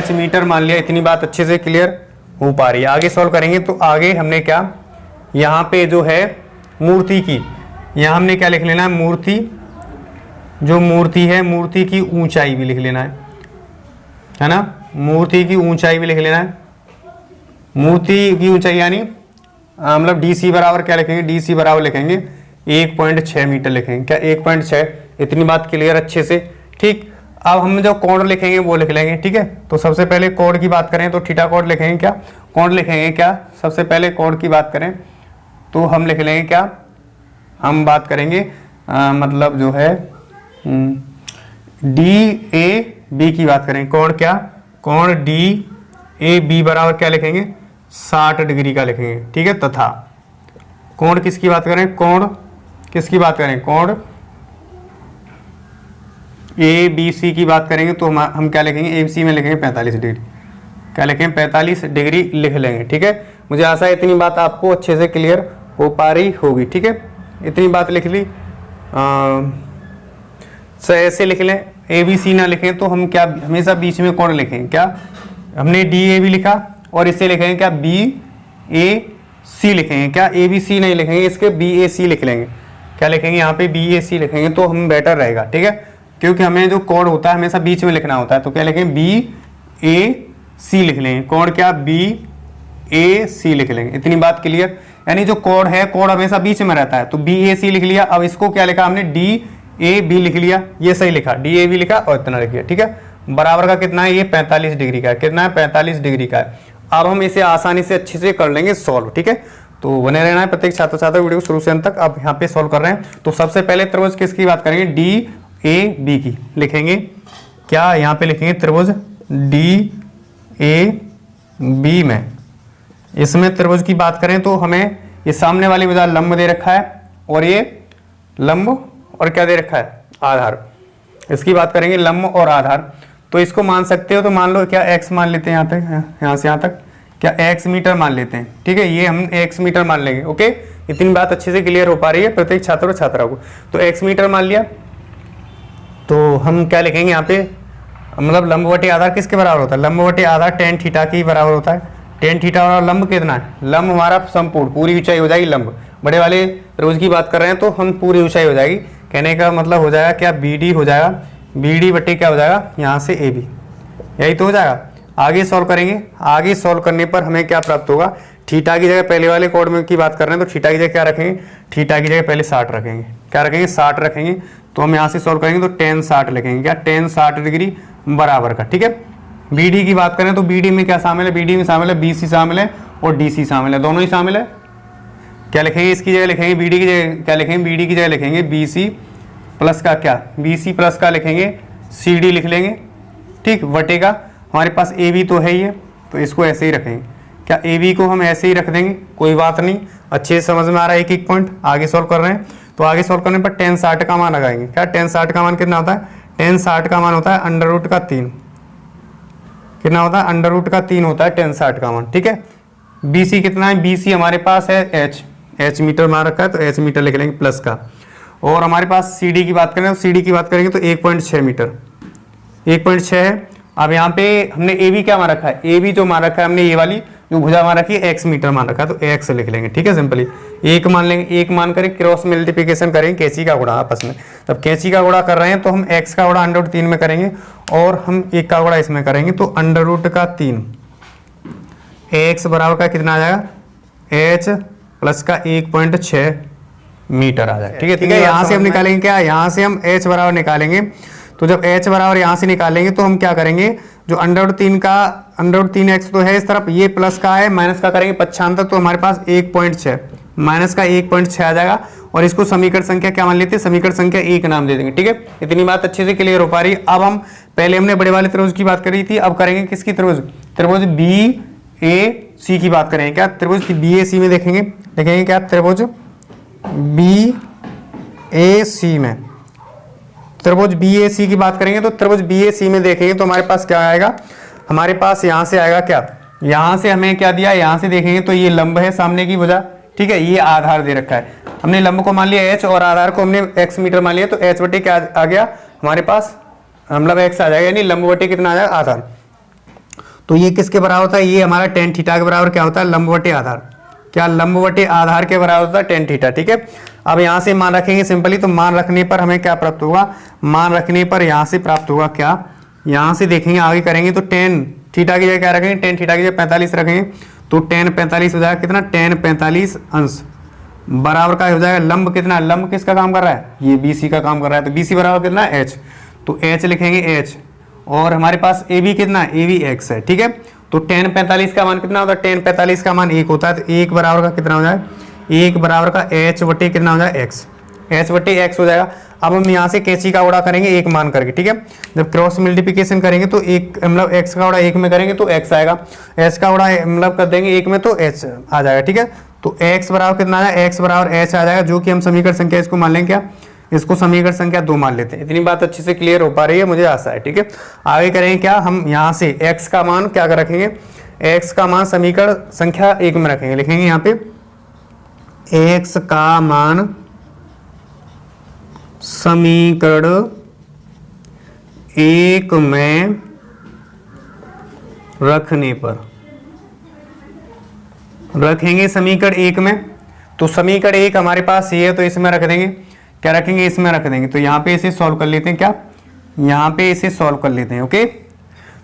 [SPEAKER 1] h मीटर मान लिया। इतनी बात अच्छे से क्लियर हो पा रही है। आगे सॉल्व करेंगे तो आगे हमने क्या, यहाँ पे जो है मूर्ति की, यहाँ हमने क्या लिख लेना है, मूर्ति जो मूर्ति है, मूर्ति की ऊंचाई भी लिख लेना है ना, मूर्ति की ऊंचाई भी लिख लेना है। मूर्ति की ऊंचाई यानी मतलब DC बराबर क्या लिखेंगे, DC बराबर लिखेंगे 1.6 मीटर लिखेंगे क्या, 1.6। इतनी बात क्लियर अच्छे से। ठीक, अब हम जो कोण लिखेंगे वो लिख लेंगे। ठीक है, तो सबसे पहले कोण की बात करें तो थीटा कोण लिखेंगे क्या, कोण लिखेंगे क्या, सबसे पहले कोण की बात करें तो हम लिख लेंगे क्या, हम बात करेंगे मतलब जो है DAB की बात करें, कोण क्या, कोण DAB बराबर क्या लिखेंगे, 60 डिग्री का लिखेंगे। ठीक है, तथा कोण किसकी बात करें, कोण किसकी बात करें, कोण ABC की बात करेंगे तो हम क्या लिखेंगे, ABC में लिखेंगे 45 डिग्री, क्या लिखेंगे 45 डिग्री लिख लेंगे। ठीक है, मुझे आशा है इतनी बात आपको अच्छे से क्लियर हो पा रही होगी। ठीक है, इतनी बात लिख ली। ऐसे लिख लें, ABC ना लिखें तो हम क्या हमेशा बीच में कोण लिखेंगे क्या, हमने DAB लिखा और इसे लिखेंगे क्या, BAC लिखेंगे क्या, ABC नहीं लिखेंगे, इसके BAC लिख लेंगे। क्या लिखेंगे यहाँ पे, BAC लिखेंगे तो हम बेटर रहेगा। ठीक है, क्योंकि हमें जो कोण होता है हमेशा बीच में लिखना होता है, तो क्या लिखेंगे, BAC लिख लेंगे। कोण क्या, BAC लिख लेंगे। इतनी बात क्लियर, यानी जो कोण है, कोण हमेशा बीच में रहता है, तो BAC लिख लिया। अब इसको क्या लिखा हमने, DAB लिख लिया, ये सही लिखा, DAB लिखा और इतना लिख लिया। ठीक है, बराबर का कितना है, ये 45 डिग्री का है, कितना है 45 डिग्री का है। अब हम इसे आसानी से अच्छे से कर लेंगे सॉल्व। ठीक है, तो बने रहना है प्रत्येक छात्र छात्रा वीडियो को शुरू से अंत तक। अब यहाँ पे सॉल्व कर रहे हैं तो सबसे पहले त्रिभुज किसकी बात करेंगे, DAB की लिखेंगे क्या, यहाँ पे लिखेंगे त्रिभुज DAB में, इसमें त्रिभुज की बात करें तो हमें ये सामने वाली भुजा लंब दे रखा है और ये लंब और क्या दे रखा है, आधार। इसकी बात करेंगे लंब और आधार, तो इसको मान सकते हो तो मान लो क्या, x मान लेते हैं, यहाँ तक, यहाँ से यहाँ तक क्या x मीटर मान लेते हैं। ठीक है, ये हम x मीटर मान लेंगे। ओके, इतनी बात अच्छे से क्लियर हो पा रही है प्रत्येक छात्र और छात्रा को। तो x मीटर मान लिया तो हम क्या लिखेंगे यहाँ पे, मतलब लंब बटे आधार किसके बराबर होता है, लंब बटे आधार tan थीटा के बराबर होता है। tan थीटा और लंब कितना है, लंब हमारा संपूर्ण पूरी ऊंचाई हो जाएगी, लंब बड़े वाले त्रिभुज की बात कर रहे हैं तो हम पूरी ऊंचाई हो जाएगी। कहने का मतलब हो जाएगा क्या, BD हो जाएगा, BD बटे क्या हो जाएगा, यहाँ से AB, यही तो हो जाएगा। आगे सॉल्व करेंगे, आगे सॉल्व करने पर हमें क्या प्राप्त होगा, थीटा की जगह पहले वाले कोण में की बात कर रहे हैं तो थीटा की जगह क्या रखेंगे, थीटा की जगह पहले 60 रखेंगे। क्या रखेंगे, 60 रखेंगे। तो हम यहाँ से सॉल्व करेंगे तो tan 60 लिखेंगे क्या, tan 60 डिग्री बराबर का। ठीक है, BD की बात करें तो BD में क्या शामिल है, BD में शामिल है BC शामिल है और DC शामिल है, दोनों ही शामिल है। क्या लिखेंगे, इसकी जगह लिखेंगे BD की जगह क्या लिखेंगे, BD की जगह लिखेंगे BC प्लस का क्या, BC प्लस का लिखेंगे CD लिख लेंगे। ठीक, बटे का हमारे पास AB तो है ही है तो इसको ऐसे ही रखेंगे। क्या AB को हम ऐसे ही रख देंगे, कोई बात नहीं, अच्छे से समझ में आ रहा है एक एक पॉइंट। आगे सॉल्व कर रहे हैं तो आगे सॉल्व करने पर tan 60 का मान लगाएंगे। क्या tan 60 का मान कितना होता है, tan 60 का मान होता है अंडर रूट का 3, कितना होता है, अंडर रूट का 3 होता है tan 60 का मान। ठीक है, BC कितना है, BC हमारे पास है H मीटर मान रखा है तो H मीटर लिख लेंगे प्लस का। और हमारे पास CD की बात करें तो CD की बात करेंगे तो 1.6 मीटर, 1.6 है। अब यहाँ पे हमने AB क्या मान रखा है, AB जो मान रखा है हमने, ये वाली जो भुजा मान रखी है x मीटर मान रखा है तो x लिख लेंगे। ठीक है, सिंपली 1 मान लेंगे, 1 मान कर क्रॉस मल्टीप्लिकेशन करेंगे कैंची का गुणा आपस में। तब कैंची का गुणा कर रहे हैं तो हम x का गुणा अंडर रूट 3 में करेंगे और हम 1 का गुणा इसमें करेंगे तो अंडर रूट का 3 x बराबर का कितना आ जाएगा, h प्लस का 1.6 मीटर आ जाएगा। ठीक है, ठीक है, यहाँ से हम निकालेंगे क्या, यहाँ से हम h बराबर निकालेंगे। तो जब h बराबर यहाँ से निकालेंगे तो हम क्या करेंगे, जो अंडर रूट 3 का √3x तो है इस तरफ, ये प्लस का है, माइनस का करेंगे पक्षांतर तो हमारे पास 1.6 माइनस का 1.6 आ जाएगा। और इसको समीकरण संख्या क्या मान लेते हैं, समीकरण संख्या 1 नाम दे देंगे। ठीक है, इतनी बात अच्छे से क्लियर हो पा रही है। अब हम पहले हमने बड़े वाले त्रिभुज की बात करी थी, अब करेंगे किसकी त्रिभुज, त्रिभुज BAC की बात करेंगे। क्या त्रिभुज BAC में देखेंगे क्या त्रिभुज BAC में, त्रिभुज BAC की बात करेंगे तो त्रिभुज BAC में देखेंगे तो हमारे पास क्या आएगा, हमारे पास यहाँ से आएगा क्या, यहाँ से हमें क्या दिया, यहाँ से देखेंगे तो ये लंब है सामने की भुजा। ठीक है, ये आधार दे रखा है, हमने लंब को मान लिया h और आधार को हमने x मीटर मान लिया, तो h बटे क्या आ गया हमारे पास, मतलब x आ जाएगा, यानी लंब बटे कितना आ जाएगा आधार। तो ये किसके बराबर होता है, ये हमारा tan थीटा के बराबर क्या होता है, लंब बटे आधार। क्या लंब बटे आधार के बराबर होता है tan थीटा। ठीक है, अब यहाँ से मान रखेंगे सिंपली, तो मान रखने पर हमें क्या प्राप्त होगा, मान रखने पर यहाँ से प्राप्त होगा क्या, यहाँ से देखेंगे आगे करेंगे तो tan थीटा की जगह क्या रखेंगे, tan थीटा की जगह 45 रखेंगे, तो tan 45 हो जाएगा कितना, tan 45 अंश बराबर का हो जाएगा लंब कितना, लंब किसका काम कर रहा है, ये BC का काम कर रहा है, तो BC बराबर कितना h, तो h लिखेंगे h, और हमारे पास AB कितना, AB x है। ठीक है, तो tan 45 का मान कितना होता है, tan 45 का मान 1 होता है, तो 1 बराबर का कितना हो जाए, 1 बराबर का h बटे कितना हो जाए x, h बटे x हो जाएगा। अब हम यहाँ से कैंची का गुणा करेंगे 1 मान करके। ठीक है, जब क्रॉस मल्टीप्लिकेशन करेंगे तो 1 मतलब x का गुणा 1 में करेंगे तो x आएगा, h का गुणा मतलब कर देंगे 1 में तो h आ जाएगा। ठीक है, तो x बराबर कितना आ जाएगा, x बराबर h आ जाएगा, जो कि हम समीकरण संख्या इसको मान लेंगे क्या, इसको समीकरण संख्या 2 मान लेते हैं। इतनी बात अच्छे से क्लियर हो पा रही है, मुझे आशा है। ठीक है, आगे करेंगे क्या, हम यहाँ से x का मान क्या कर रखेंगे, x का मान समीकरण संख्या 1 में रखेंगे, लिखेंगे यहाँ पे x का मान समीकरण 1 में रखने पर, रखेंगे समीकरण 1 में, तो समीकरण 1 हमारे पास ये है तो इसमें रख देंगे, क्या रखेंगे, इसमें रख देंगे। तो यहाँ पे इसे सॉल्व कर लेते हैं, क्या यहाँ पे इसे सॉल्व कर लेते हैं। ओके,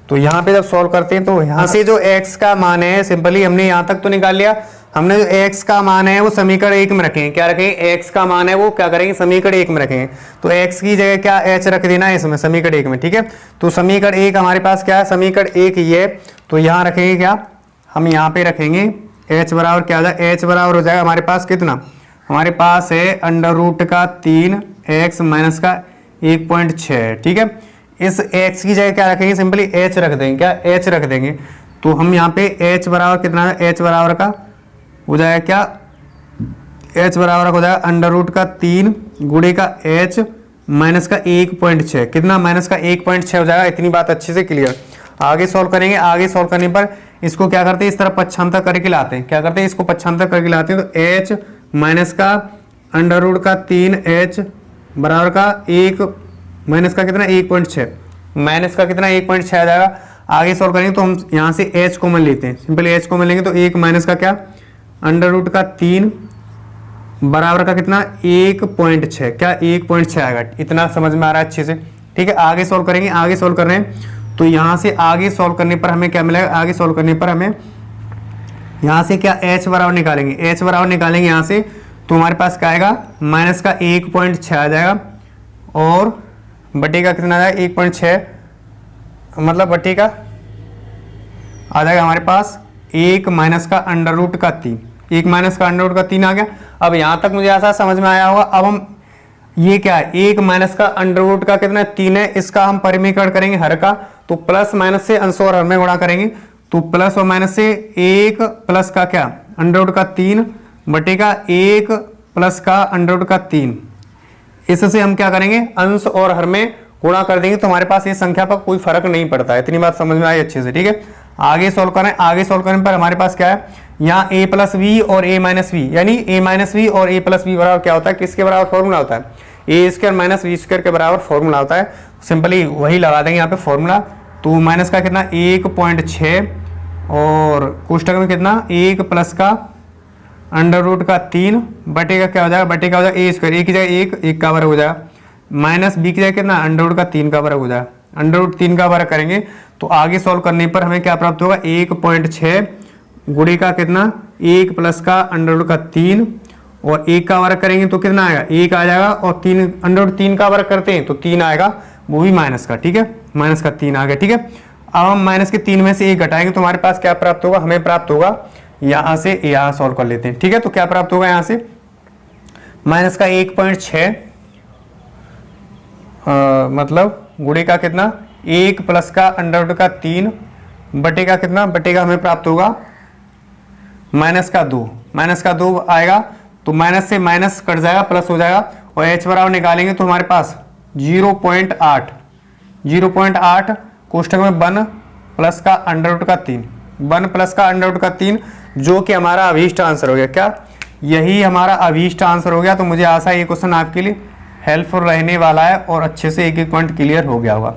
[SPEAKER 1] तो यहाँ पे जब सॉल्व करते हैं तो यहाँ से जो x का मान है सिंपली हमने यहाँ तक तो निकाल लिया, हमने जो x का मान है वो समीकरण 1 में रखेंगे, क्या रखेंगे, x का मान है वो क्या करेंगे समीकरण 1 में रखेंगे, तो x की जगह क्या h रख देना है इसमें समीकरण 1 में। ठीक है, तो समीकरण 1 हमारे पास क्या है, समीकरण 1 ये, तो यहाँ रखेंगे क्या, हम यहाँ पे रखेंगे h बराबर क्या हो जाए, h बराबर हो जाएगा हमारे पास कितना, हमारे पास है √3x माइनस का 1.6। ठीक है, इस x की जगह क्या रखेंगे, सिंपली h रख देंगे, क्या h रख देंगे, तो हम यहाँ पे h बराबर कितना है, h बराबर का हो जाएगा क्या, h बराबर हो जाएगा √3 गुणे का h माइनस का 1.6, कितना माइनस का 1.6 हो जाएगा। इतनी बात अच्छे से क्लियर। आगे सॉल्व करेंगे, आगे सॉल्व करने पर इसको क्या करते हैं, इस तरफ पक्षांतर करके लाते हैं, क्या करते हैं इसको पक्षांतर करके लाते हैं, तो h माइनस का √3h बराबर का 1 माइनस का कितना 1.6, माइनस का कितना 1.6 आ जाएगा। आगे सॉल्व करेंगे तो हम यहाँ से h कॉमन लेते हैं, सिंपली h कॉमन लेंगे तो 1 माइनस का क्या √3 बराबर का कितना 1.6, क्या 1.6 आएगा। इतना समझ में आ रहा है अच्छे से। ठीक है, आगे सॉल्व करेंगे, आगे सॉल्व कर रहे हैं तो यहाँ से आगे सॉल्व करने पर हमें क्या मिलेगा, आगे सॉल्व करने पर हमें यहाँ से क्या h बराबर निकालेंगे, h बराबर निकालेंगे यहाँ से तो हमारे पास क्या आएगा, माइनस का 1.6 आ जाएगा, और बटे का कितना आ जाएगा 1.6, मतलब बटे का आ जाएगा हमारे पास 1 माइनस का √3, 1 माइनस का √3 आ गया। अब यहाँ तक मुझे ऐसा समझ में आया होगा। अब हम ये क्या है, 1 माइनस का √3 का कितना 3 है, इसका हम परिमीकरण करेंगे हर का, तो प्लस माइनस से अंश और हर में गुणा करेंगे, तो प्लस और माइनस से 1 प्लस का क्या √3 बटे का 1 प्लस का √3, इससे हम क्या करेंगे अंश और हर में गुणा कर देंगे, तो हमारे पास ये संख्या पर कोई फर्क नहीं पड़ता है। इतनी बात समझ में आई अच्छे से। ठीक है, आगे सॉल्व करें, आगे सॉल्व करने पर हमारे पास क्या है, यहाँ a प्लस वी और a माइनस वी, यानी a माइनस वी और a प्लस वी बराबर क्या होता है, किसके बराबर फॉर्मूला होता है, a square minus v square के बराबर फॉर्मूला होता है। सिंपली वही लगा देंगे यहाँ पे फॉर्मूला, तो माइनस का कितना 1.6 और कोष्टक में कितना 1 प्लस का √3 बटे का क्या हो जाएगा, बटे का हो जाएगा a स्क्वायर, a की जगह 1 का वर्ग हो जाएगा, माइनस b की जगह कितना √3 का वर्ग हो जाएगा, √3 का वर्ग करेंगे तो आगे सॉल्व करने पर हमें क्या प्राप्त होगा 1.6 गुणे का कितना 1 प्लस का √3 और 1 का वर्ग करेंगे तो कितना आएगा 1 आ जाएगा, और 3 √3 का वर्ग करते हैं तो 3 आएगा, वो भी माइनस का। ठीक है, माइनस का 3 आ गया। ठीक है, अब हम माइनस के 3 में से 1 घटाएंगे तो हमारे पास क्या प्राप्त होगा, हमें प्राप्त होगा यहां से, यहां सॉल्व कर लेते हैं, ठीक है। तो क्या प्राप्त होगा यहां से, माइनस का 1.6 मतलब गुणे का कितना 1 प्लस का अंडर रूट का 3 बटे का कितना, बटे का हमें प्राप्त होगा माइनस का 2, माइनस का 2 आएगा तो माइनस से माइनस कट जाएगा, प्लस हो जाएगा और h बराबर निकालेंगे तो हमारे पास 0.8 कोष्टक में 1 प्लस का अंडर रूट का 3, 1 प्लस का अंडर रूट का 3 जो कि हमारा अभीष्ट आंसर हो गया। क्या यही हमारा अभीष्ट आंसर हो गया। तो मुझे आशा है ये क्वेश्चन आपके लिए हेल्पफुल रहने वाला है और अच्छे से एक एक पॉइंट क्लियर हो गया होगा।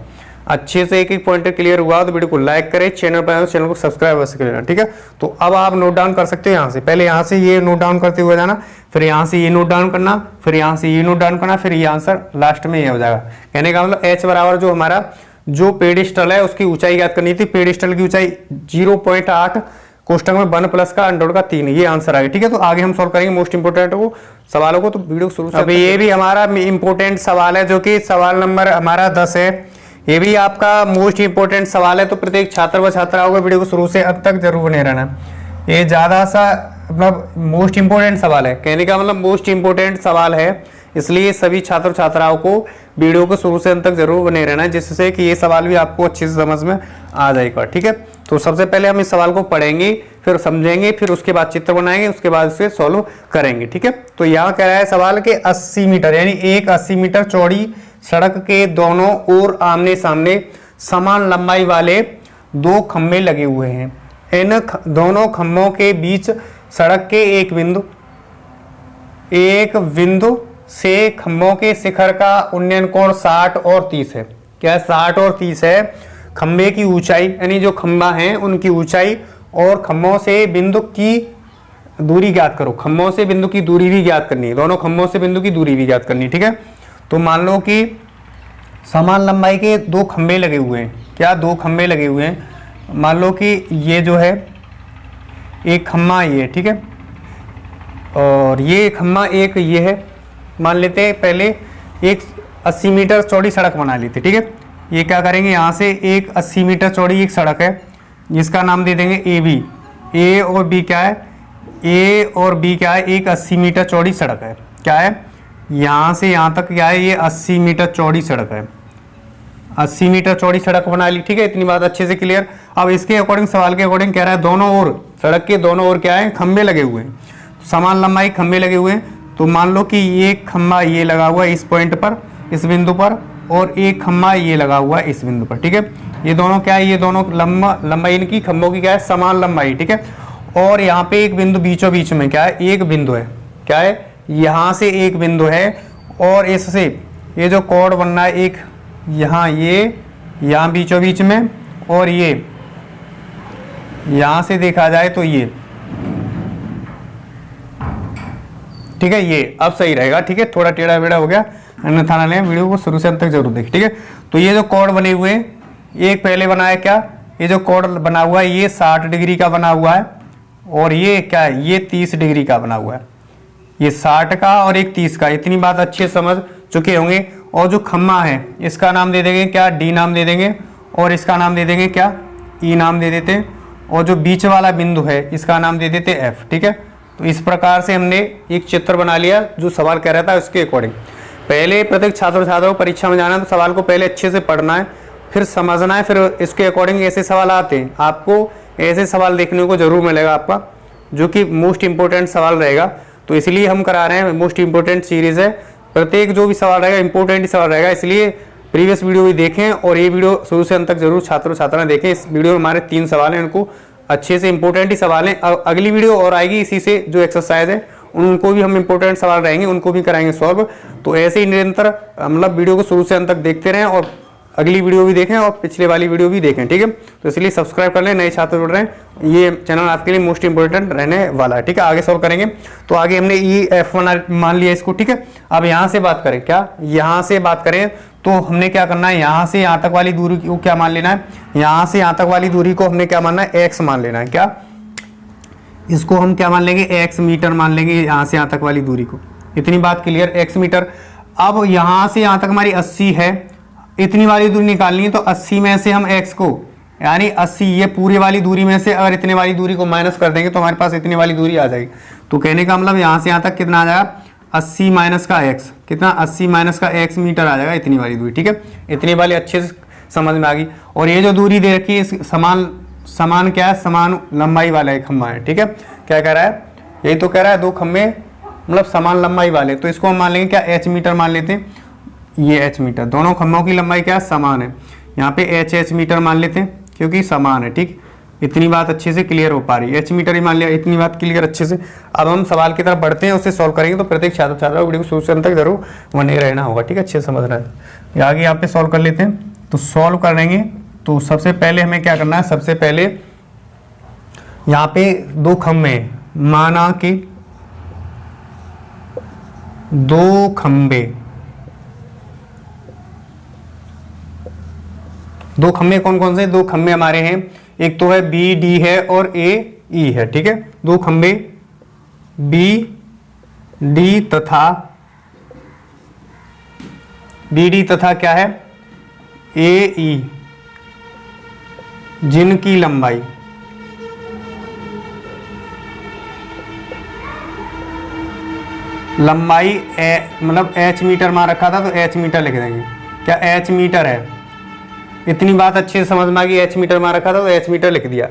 [SPEAKER 1] अच्छे से एक एक पॉइंट क्लियर हुआ तो वीडियो को लाइक करें, चैनल पर चैनल को सब्सक्राइब अवश्य कर लेना, ठीक है। तो अब आप नोट डाउन कर सकते हो यहाँ से, पहले यहाँ से ये नोट डाउन करते हुए जाना, फिर यहाँ से ये नोट डाउन करना, फिर यहाँ से ये नोट डाउन करना, फिर ये आंसर लास्ट में ये हो जाएगा। कहने का मतलब h बराबर जो हमारा जो पेडिस्टल है उसकी ऊंचाई याद करनी थी, पेडिस्टल की ऊंचाई 0.8 कोष्टक में 1 प्लस का अंडर रूट का 3, ये आंसर आ गया, ठीक है। तो आगे हम सॉल्व करेंगे मोस्ट इंपोर्टेंट को सवालों को, तो वीडियो शुरू से। अभी ये भी हमारा इंपोर्टेंट सवाल है जो कि सवाल नंबर हमारा 10 है, ये भी आपका मोस्ट इंपोर्टेंट सवाल है। तो प्रत्येक छात्र व छात्रा होगा वीडियो को शुरू से अंत तक जरूर बने रहना। ये ज्यादा सा मतलब मोस्ट इंपोर्टेंट सवाल है, कहने का मतलब मोस्ट इंपोर्टेंट सवाल है, इसलिए सभी छात्र छात्राओं को वीडियो को शुरू से अंत तक जरूर बने रहना है, जिससे कि ये सवाल भी आपको अच्छे से समझ में आ जाएगा, ठीक है। तो सबसे पहले हम इस सवाल को पढ़ेंगे, फिर समझेंगे, फिर उसके बाद चित्र बनाएंगे, उसके बाद उसे सॉल्व करेंगे, ठीक है। तो यहाँ कह रहा है सवाल के 80 मीटर यानी एक 80 मीटर चौड़ी सड़क के दोनों ओर आमने सामने समान लंबाई वाले 2 खंभे लगे हुए हैं। इन दोनों खंभों के बीच सड़क के एक बिंदु से खंभों के शिखर का उन्नयन कोण 60 और 30 है। क्या 60 और 30 है। खंभे की ऊंचाई यानी जो खंभा है उनकी ऊंचाई और खंभों से बिंदु की दूरी ज्ञात करो। खंभों से बिंदु की दूरी भी ज्ञात करनी है, दोनों खंभों से बिंदु की दूरी भी ज्ञात करनी है, ठीक है। तो मान लो कि समान लंबाई के 2 खंभे लगे हुए हैं। क्या 2 खंभे लगे हुए हैं। मान लो कि ये जो है एक खंभा ये, ठीक है, और ये खंभा एक ये है। मान लेते हैं पहले एक 80 मीटर चौड़ी सड़क बना लेते, ठीक है। ये क्या करेंगे, यहाँ से एक 80 मीटर चौड़ी एक सड़क है जिसका नाम दे देंगे ए बी। ए और बी क्या है, ए और बी क्या है, एक 80 मीटर चौड़ी सड़क है। क्या है, यहाँ से यहाँ तक क्या है, ये 80 मीटर चौड़ी सड़क है। 80 मीटर चौड़ी सड़क बना ली, ठीक है। इतनी बात अच्छे से क्लियर। अब इसके अकॉर्डिंग सवाल के अकॉर्डिंग कह रहा है दोनों ओर सड़क के दोनों ओर क्या है, खंभे लगे हुए हैं, समान लंबाई खंभे लगे हुए हैं। तो मान लो कि ये खंभा ये लगा हुआ है इस पॉइंट पर, इस बिंदु पर, और एक खंभा ये लगा हुआ है इस बिंदु पर, ठीक है। ये दोनों क्या है, ये दोनों लंबाई इनकी खंभों की क्या है, समान लंबाई, ठीक है। और यहाँ पे एक बिंदु बीचों बीच में क्या है, एक बिंदु है। क्या है, यहाँ से एक बिंदु है और इससे ये जो कोण बन रहा है एक यहाँ, ये यहाँ बीचों बीच में, और ये यहाँ से देखा जाए तो ये, ठीक है। ये अब सही रहेगा, ठीक है। थोड़ा टेढ़ा बेड़ा हो गया, अन्यथा ना लें, वीडियो को शुरू से अंत तक जरूर देखें, ठीक है। तो ये जो कोण बने हुए हैं, एक पहले बना है क्या, ये जो कोण बना हुआ है ये 60 डिग्री का बना हुआ है, और ये क्या है, ये 30 डिग्री का बना हुआ है। ये 60 का और एक 30 का, इतनी बात अच्छे समझ चुके होंगे। और जो खम्मा है इसका नाम दे देंगे क्या, डी नाम दे देंगे, और इसका नाम दे देंगे क्या, ई नाम दे देते हैं, और जो बीच वाला बिंदु है इसका नाम दे देते एफ, ठीक है। तो इस प्रकार से हमने एक चित्र बना लिया जो सवाल कह रहा था उसके अकॉर्डिंग। पहले प्रत्येक छात्र छात्राओं को परीक्षा में जाना है तो सवाल को पहले अच्छे से पढ़ना है, फिर समझना है, फिर इसके अकॉर्डिंग ऐसे सवाल आते हैं। आपको ऐसे सवाल देखने को जरूर मिलेगा आपका, जो कि मोस्ट इंपोर्टेंट सवाल रहेगा। तो इसलिए हम करा रहे हैं, मोस्ट इंपोर्टेंट सीरीज है, प्रत्येक जो भी सवाल रहेगा इंपोर्टेंट ही सवाल रहेगा। इसलिए प्रीवियस वीडियो भी देखें और ये वीडियो शुरू से अंत तक जरूर छात्र छात्राएं देखें। इस वीडियो में हमारे 3 सवाल हैं, उनको अच्छे से इंपोर्टेंट ही सवाल हैं। अगली वीडियो और आएगी इसी से, जो एक्सरसाइज है उनको भी हम इंपोर्टेंट सवाल रहेंगे, उनको भी कराएंगे सॉल्व। तो ऐसे ही निरंतर मतलब वीडियो को शुरू से अंत तक देखते रहें और अगली वीडियो भी देखें और पिछले वाली वीडियो भी देखें, ठीक है। तो इसलिए सब्सक्राइब कर लें, नए छात्र जुड़ रहे हैं, ये चैनल आपके लिए मोस्ट इंपोर्टेंट रहने वाला है, ठीक है। आगे सॉल्व करेंगे। तो आगे हमने ई F1 मान लिया इसको, ठीक है। अब यहाँ से बात करें, क्या यहाँ से बात करें तो हमने क्या करना है, यहाँ से यहाँ तक वाली दूरी को क्या मान लेना है, यहाँ से यहाँ तक वाली दूरी को हमने क्या मानना है, x मान लेना है। क्या इसको हम क्या मान लेंगे, x मीटर मान लेंगे, यहाँ से यहाँ तक वाली दूरी को। इतनी बात क्लियर, x मीटर। अब यहाँ से यहाँ तक हमारी 80 है, इतनी वाली दूरी निकालनी है, तो 80 में से हम x को यानी 80, ये पूरी वाली दूरी में से अगर इतने वाली दूरी को माइनस कर देंगे तो हमारे पास इतनी वाली दूरी आ जाएगी। तो कहने का मतलब यहाँ से यहाँ तक कितना आ जाएगा, 80 माइनस का x, कितना 80 माइनस का x मीटर आ जाएगा, इतनी वाली दूरी। ठीक है, इतनी वाली अच्छे से समझ में आ गई। और ये जो दूरी दे रखी है इस समान क्या है, समान लंबाई वाला एक खंभा है। ठीक है, क्या कह रहा है, यही तो कह रहा है, दो खंभे मतलब समान लंबाई वाले, तो इसको हम मान लेंगे क्या, h मीटर मान लेते हैं, ये h मीटर, दोनों खंभों की लंबाई क्या है, समान है। यहाँ पे h मीटर मान लेते हैं क्योंकि समान है। ठीक, इतनी बात अच्छे से क्लियर हो पा रही है, h मीटर ही मान लिया, इतनी बात क्लियर अच्छे से। अब हम सवाल की तरफ बढ़ते हैं, उससे सॉल्व करेंगे। तो प्रत्येक छात्र छात्रा वीडियो को शुरू से अंत तक जरूर बने रहना होगा। ठीक है, अच्छे से समझना है। आगे यहाँ पे सॉल्व कर लेते हैं। तो सॉल्व करेंगे तो सबसे पहले हमें क्या करना है, सबसे पहले यहाँ पे दो खंभे, माना कि दो खंभे कौन कौन से, दो खंभे हमारे हैं, एक तो है बी डी है और ए ई है। ठीक है, दो खंभे बी डी तथा क्या है, ए ई, जिनकी लंबाई मतलब h मीटर मान रखा था तो h मीटर लिख देंगे। क्या h मीटर है, इतनी बात अच्छे से समझ में आ गई। h मीटर मान रखा था तो h मीटर लिख दिया।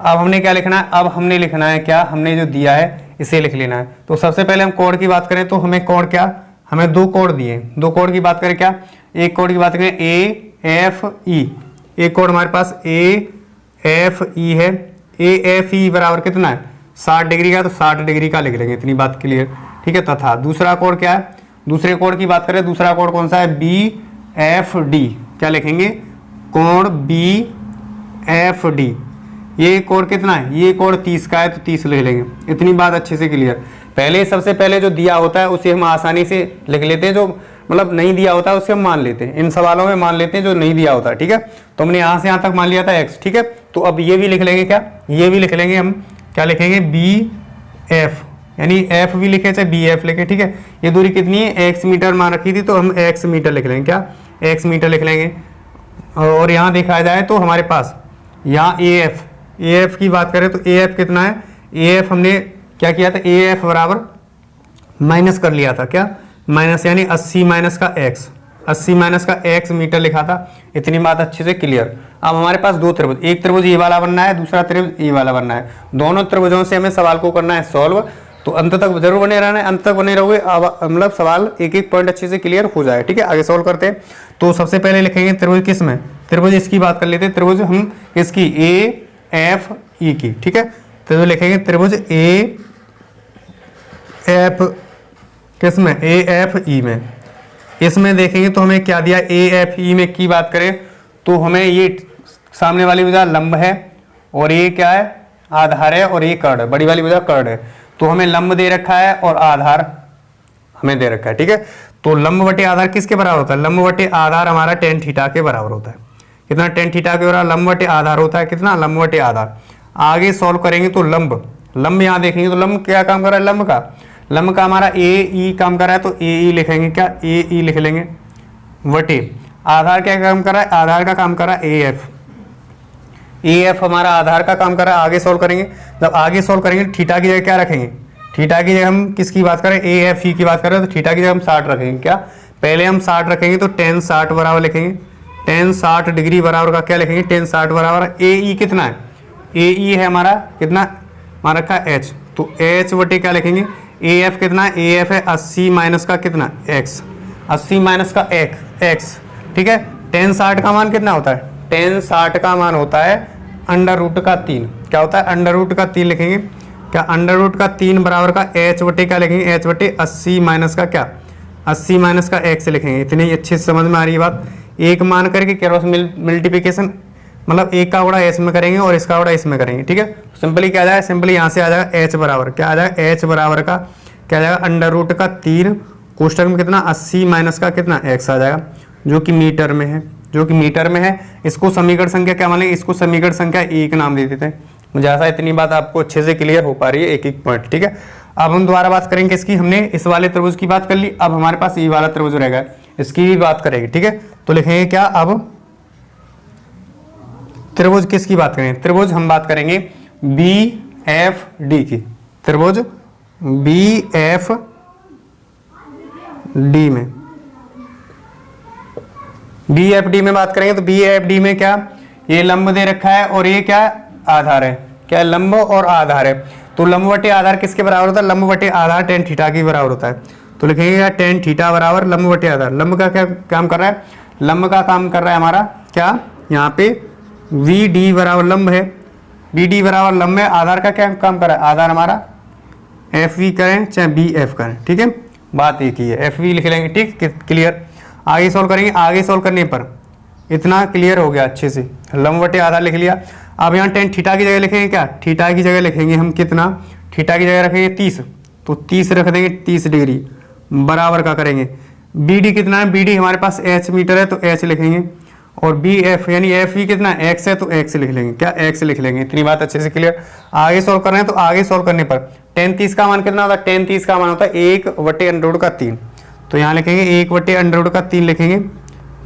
[SPEAKER 1] अब हमने क्या लिखना है, अब हमने लिखना है क्या, हमने जो दिया है इसे लिख लेना है। तो सबसे पहले हम कोड की बात करें तो हमें कोड क्या, हमें दो कोड दिए, दो कोड की बात करें क्या, एक कोड की बात करें ए एफ ई, एक कोड हमारे पास ए एफ ई है। ए एफ ई बराबर कितना है, 60 डिग्री का, तो 60 डिग्री का लिख लेंगे, इतनी बात क्लियर। ठीक है, तथा दूसरा कोड क्या है, दूसरे कोड की बात करें, दूसरा कोड कौन सा है, बी एफ डी, क्या लिखेंगे, कोण बी एफ डी। ये कोड कितना है, ये कोड 30 का है तो 30 लिख लेंगे, इतनी बात अच्छे से क्लियर। पहले सबसे पहले जो दिया होता है उसे हम आसानी से लिख लेते हैं, जो मतलब नहीं दिया होता है उसे हम मान लेते हैं, इन सवालों में मान लेते हैं जो नहीं दिया होता है। ठीक है, तो हमने यहाँ से यहाँ तक मान लिया था x। ठीक है, तो अब ये भी लिख लेंगे क्या, ये भी लिख लेंगे हम, क्या लिखेंगे, बी एफ, यानी एफ भी लिखे चाहे बी एफ लिखे। ठीक है, ये दूरी कितनी है, x मीटर मान रखी थी तो हम x मीटर लिख लेंगे, क्या x मीटर लिख लेंगे। और यहाँ देखा जाए तो हमारे पास यहाँ ए एफ की बात करें तो ए एफ कितना है, ए एफ हमने क्या किया था, ए एफ बराबर माइनस कर लिया था, क्या माइनस, यानी 80 माइनस का x, 80 माइनस का x मीटर लिखा था, इतनी बात अच्छे से क्लियर। अब हमारे पास दो त्रिभुज, एक त्रिभुज ये वाला बनना है, दूसरा त्रिभुज ये वाला बनना है, दोनों त्रिभुजों से हमें सवाल को करना है सॉल्व। तो अंत तक जरूर बने रहना है, अंत तक बने रहोगे, मतलब सवाल एक एक पॉइंट अच्छे से क्लियर हो जाए। ठीक है, आगे सॉल्व करते हैं। तो सबसे पहले लिखेंगे त्रिभुज किस में, त्रिभुज इसकी बात कर लेते हैं, त्रिभुज हम इसकी ए एफ ई की। ठीक है, तो लिखेंगे त्रिभुज ए एफ किस में, ए एफ ई में। इसमें देखेंगे तो हमें क्या दिया, ए एफ ई में की बात करें तो हमें ये सामने वाली भुजा लंब है और ये क्या है, आधार है, और ये कर्ण है, बड़ी वाली भुजा कर्ण है। तो हमें लंब दे रखा है और आधार हमें दे रखा है। ठीक है, तो लंब बटे आधार किसके बराबर होता है, लंब बटे आधार हमारा tan थीटा के बराबर होता है। कितना, tan थीटा के बराबर लंब बटे आधार होता है, कितना, लंब बटे आधार। आगे सॉल्व करेंगे तो लंब यहाँ देखेंगे तो लंब क्या काम कर रहा है, लंब का हमारा ए ई काम कर रहा है, तो ए ई लिखेंगे, क्या ए ई लिख लेंगे, वटे आधार क्या काम कर रहा है, आधार का काम कर रहा है ए एफ हमारा आधार का काम कर रहा है। आगे सॉल्व करेंगे, जब आगे सॉल्व करेंगे थीटा की जगह क्या रखेंगे, थीटा की जगह हम किसकी बात करें, ए एफ ई की बात करें तो थीटा की जगह हम 60 रखेंगे। क्या पहले हम 60 रखेंगे तो tan 60 बराबर लिखेंगे, tan 60 डिग्री बराबर का क्या लिखेंगे, tan 60 बराबर ए ई कितना है, ए ई है हमारा कितना मान रखा है h, तो h बटे क्या लिखेंगे, ए एफ कितना है, ए एफ है 80 माइनस का कितना x, 80 माइनस का x। ठीक है, tan 60 का मान कितना होता है, tan 60 का मान होता है अंडर रूट का 3, क्या होता है, अंडर रूट का 3 लिखेंगे। क्या अंडर रूट का 3 बराबर का h बटे क्या लिखेंगे, h बटे 80 माइनस का क्या, 80 माइनस का x लिखेंगे। इतनी अच्छे से समझ में आ रही है बात। एक मान करके क्रॉस मल्टीप्लिकेशन, मतलब एक का गुणा s में करेंगे और इसका गुणा इसमें करेंगे। ठीक है, सिंपली क्या आ जाएगा, सिंपली यहाँ से आ जाएगा h बराबर क्या आ जाएगा, h बराबर का क्या आ जाएगा, अंडर रूट का 3 कोष्टक में कितना 80 माइनस का कितना x आ जाएगा, जो कि मीटर में है, जो कि मीटर में है। इसको समीकरण संख्या क्या मानेंगे, इसको समीकरण संख्या 1 नाम दे देते हैं। मुझे ऐसा इतनी बात आपको अच्छे से क्लियर हो पा रही है, एक एक पॉइंट। ठीक है, अब हम दोबारा बात करेंगे इसकी, हमने इस वाले त्रिभुज की बात कर ली, अब हमारे पास ये वाला त्रिभुज रहेगा, इसकी भी बात करेंगे। ठीक है, तो लिखेंगे क्या, अब त्रिभुज किसकी बात करेंगे? त्रिभुज हम बात करेंगे बी एफ डी की। त्रिभुज बी एफ डी में, बी एफ डी में बात करेंगे तो बी एफ डी में क्या, ये लंब दे रखा है और ये क्या आधार है, क्या लंब और आधार है। तो लंब बटे आधार किसके बराबर होता है? लंब बटे आधार टेन थीटा के बराबर होता है। तो लिखेंगे क्या, टेन थीटा बराबर लंब बटे आधार। लंब का क्या काम कर रहा है? लंब का काम कर रहा है हमारा क्या, यहाँ पे वी डी बराबर लंब है, बी डी बराबर लंब है। आधार का क्या काम कर रहा है? आधार हमारा एफ वी करें चाहे बी एफ करें, ठीक है, बात एक ही है, एफ वी लिख लेंगे, ठीक, क्लियर। आगे सॉल्व करेंगे, आगे सॉल्व करने पर इतना क्लियर हो गया अच्छे से, लंब बटे आधार लिख लिया। अब यहाँ टेन थीटा की जगह लिखेंगे क्या, थीटा की जगह लिखेंगे हम कितना, थीटा की जगह रखेंगे 30, तो 30 रख देंगे, 30 डिग्री बराबर का करेंगे। बी डी कितना है? बी डी हमारे पास एच मीटर है तो एच लिखेंगे, और बी एफ यानी एफ वी कितना है? एक्स है तो एक्स लिख लेंगे, क्या एक्स लिख लेंगे। इतनी बात अच्छे से क्लियर। आगे सॉल्व कर रहे हैं तो आगे सॉल्व करने पर टेन 30 का मान कितना होता है? टेन 30 का मान होता है 1/√3। तो यहाँ लिखेंगे 1/√3 लिखेंगे,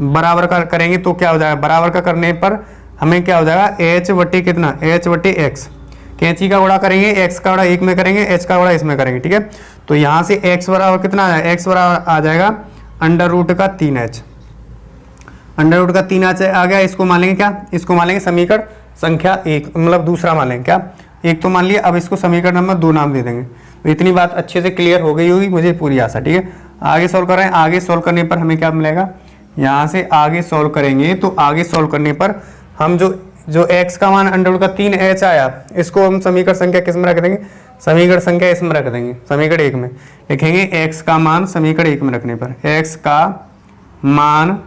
[SPEAKER 1] बराबर का करेंगे तो क्या हो जाएगा, बराबर का करने पर हमें क्या हो जाएगा, एच बटे कितना, एच बटे एक्स। कैंची का गुणा करेंगे, एक्स का गुणा एक में करेंगे, एच का गुणा इसमें करेंगे, ठीक है। तो यहाँ से एक्स बराबर कितना आ जाएगा, एक्स बराबर आ जाएगा √3h, √3h आ गया। इसको मान लेंगे क्या, इसको मान लेंगे समीकरण संख्या 1, मतलब दूसरा मान लेंगे क्या, एक तो मान लिया, अब इसको समीकरण नंबर 2 नाम दे देंगे। तो इतनी बात अच्छे से क्लियर हो गई होगी, मुझे पूरी आशा, ठीक है। आगे सॉल्व कर रहे हैं, आगे सॉल्व करने पर हमें क्या मिलेगा, यहाँ से आगे सॉल्व करेंगे तो आगे सॉल्व करने पर हम जो x का मान √3h आया, इसको हम समीकरण संख्या किस में रख देंगे, समीकरण संख्या इसमें रख देंगे, समीकरण 1 में लिखेंगे। x का मान समीकरण 1 में रखने पर, x का मान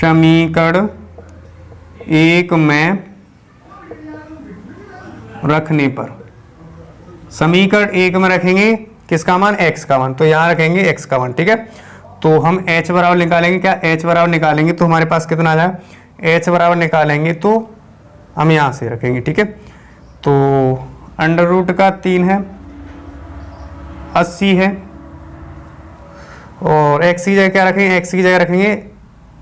[SPEAKER 1] समीकरण 1 में रखने पर, समीकरण 1 में रखेंगे किसका मान, x का मान, तो यहाँ रखेंगे x का मान, ठीक है। तो हम h बराबर निकालेंगे क्या, h बराबर निकालेंगे तो हमारे पास कितना आ जाएगा, h बराबर निकालेंगे तो हम यहाँ से रखेंगे, ठीक है। तो √3 है, 80 है, और x की जगह क्या रखेंगे, x की जगह रखेंगे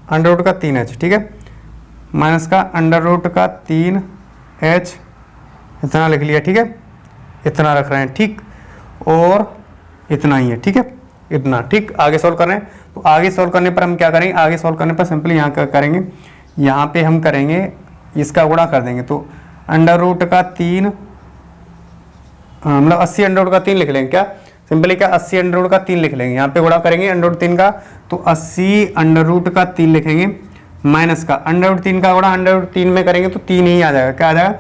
[SPEAKER 1] √3h, ठीक है, माइनस का √3h, इतना लिख लिया, ठीक है, इतना रख रहे हैं, ठीक, और इतना ही है, ठीक है, इतना, ठीक। आगे सॉल्व कर रहे हैं तो आगे सॉल्व करने पर हम क्या करेंगे, आगे सॉल्व करने पर सिंपली यहाँ क्या करेंगे, यहाँ पे हम करेंगे इसका गुणा कर देंगे, तो √3 मतलब 80 √3 लिख लेंगे क्या, सिंपली क्या 80 √3 लिख लेंगे, यहाँ पे गुणा करेंगे √3 का, तो 80 √3 लिखेंगे, माइनस का √3 का गुणा √3 में करेंगे तो 3 ही आ जाएगा, क्या आ जाएगा,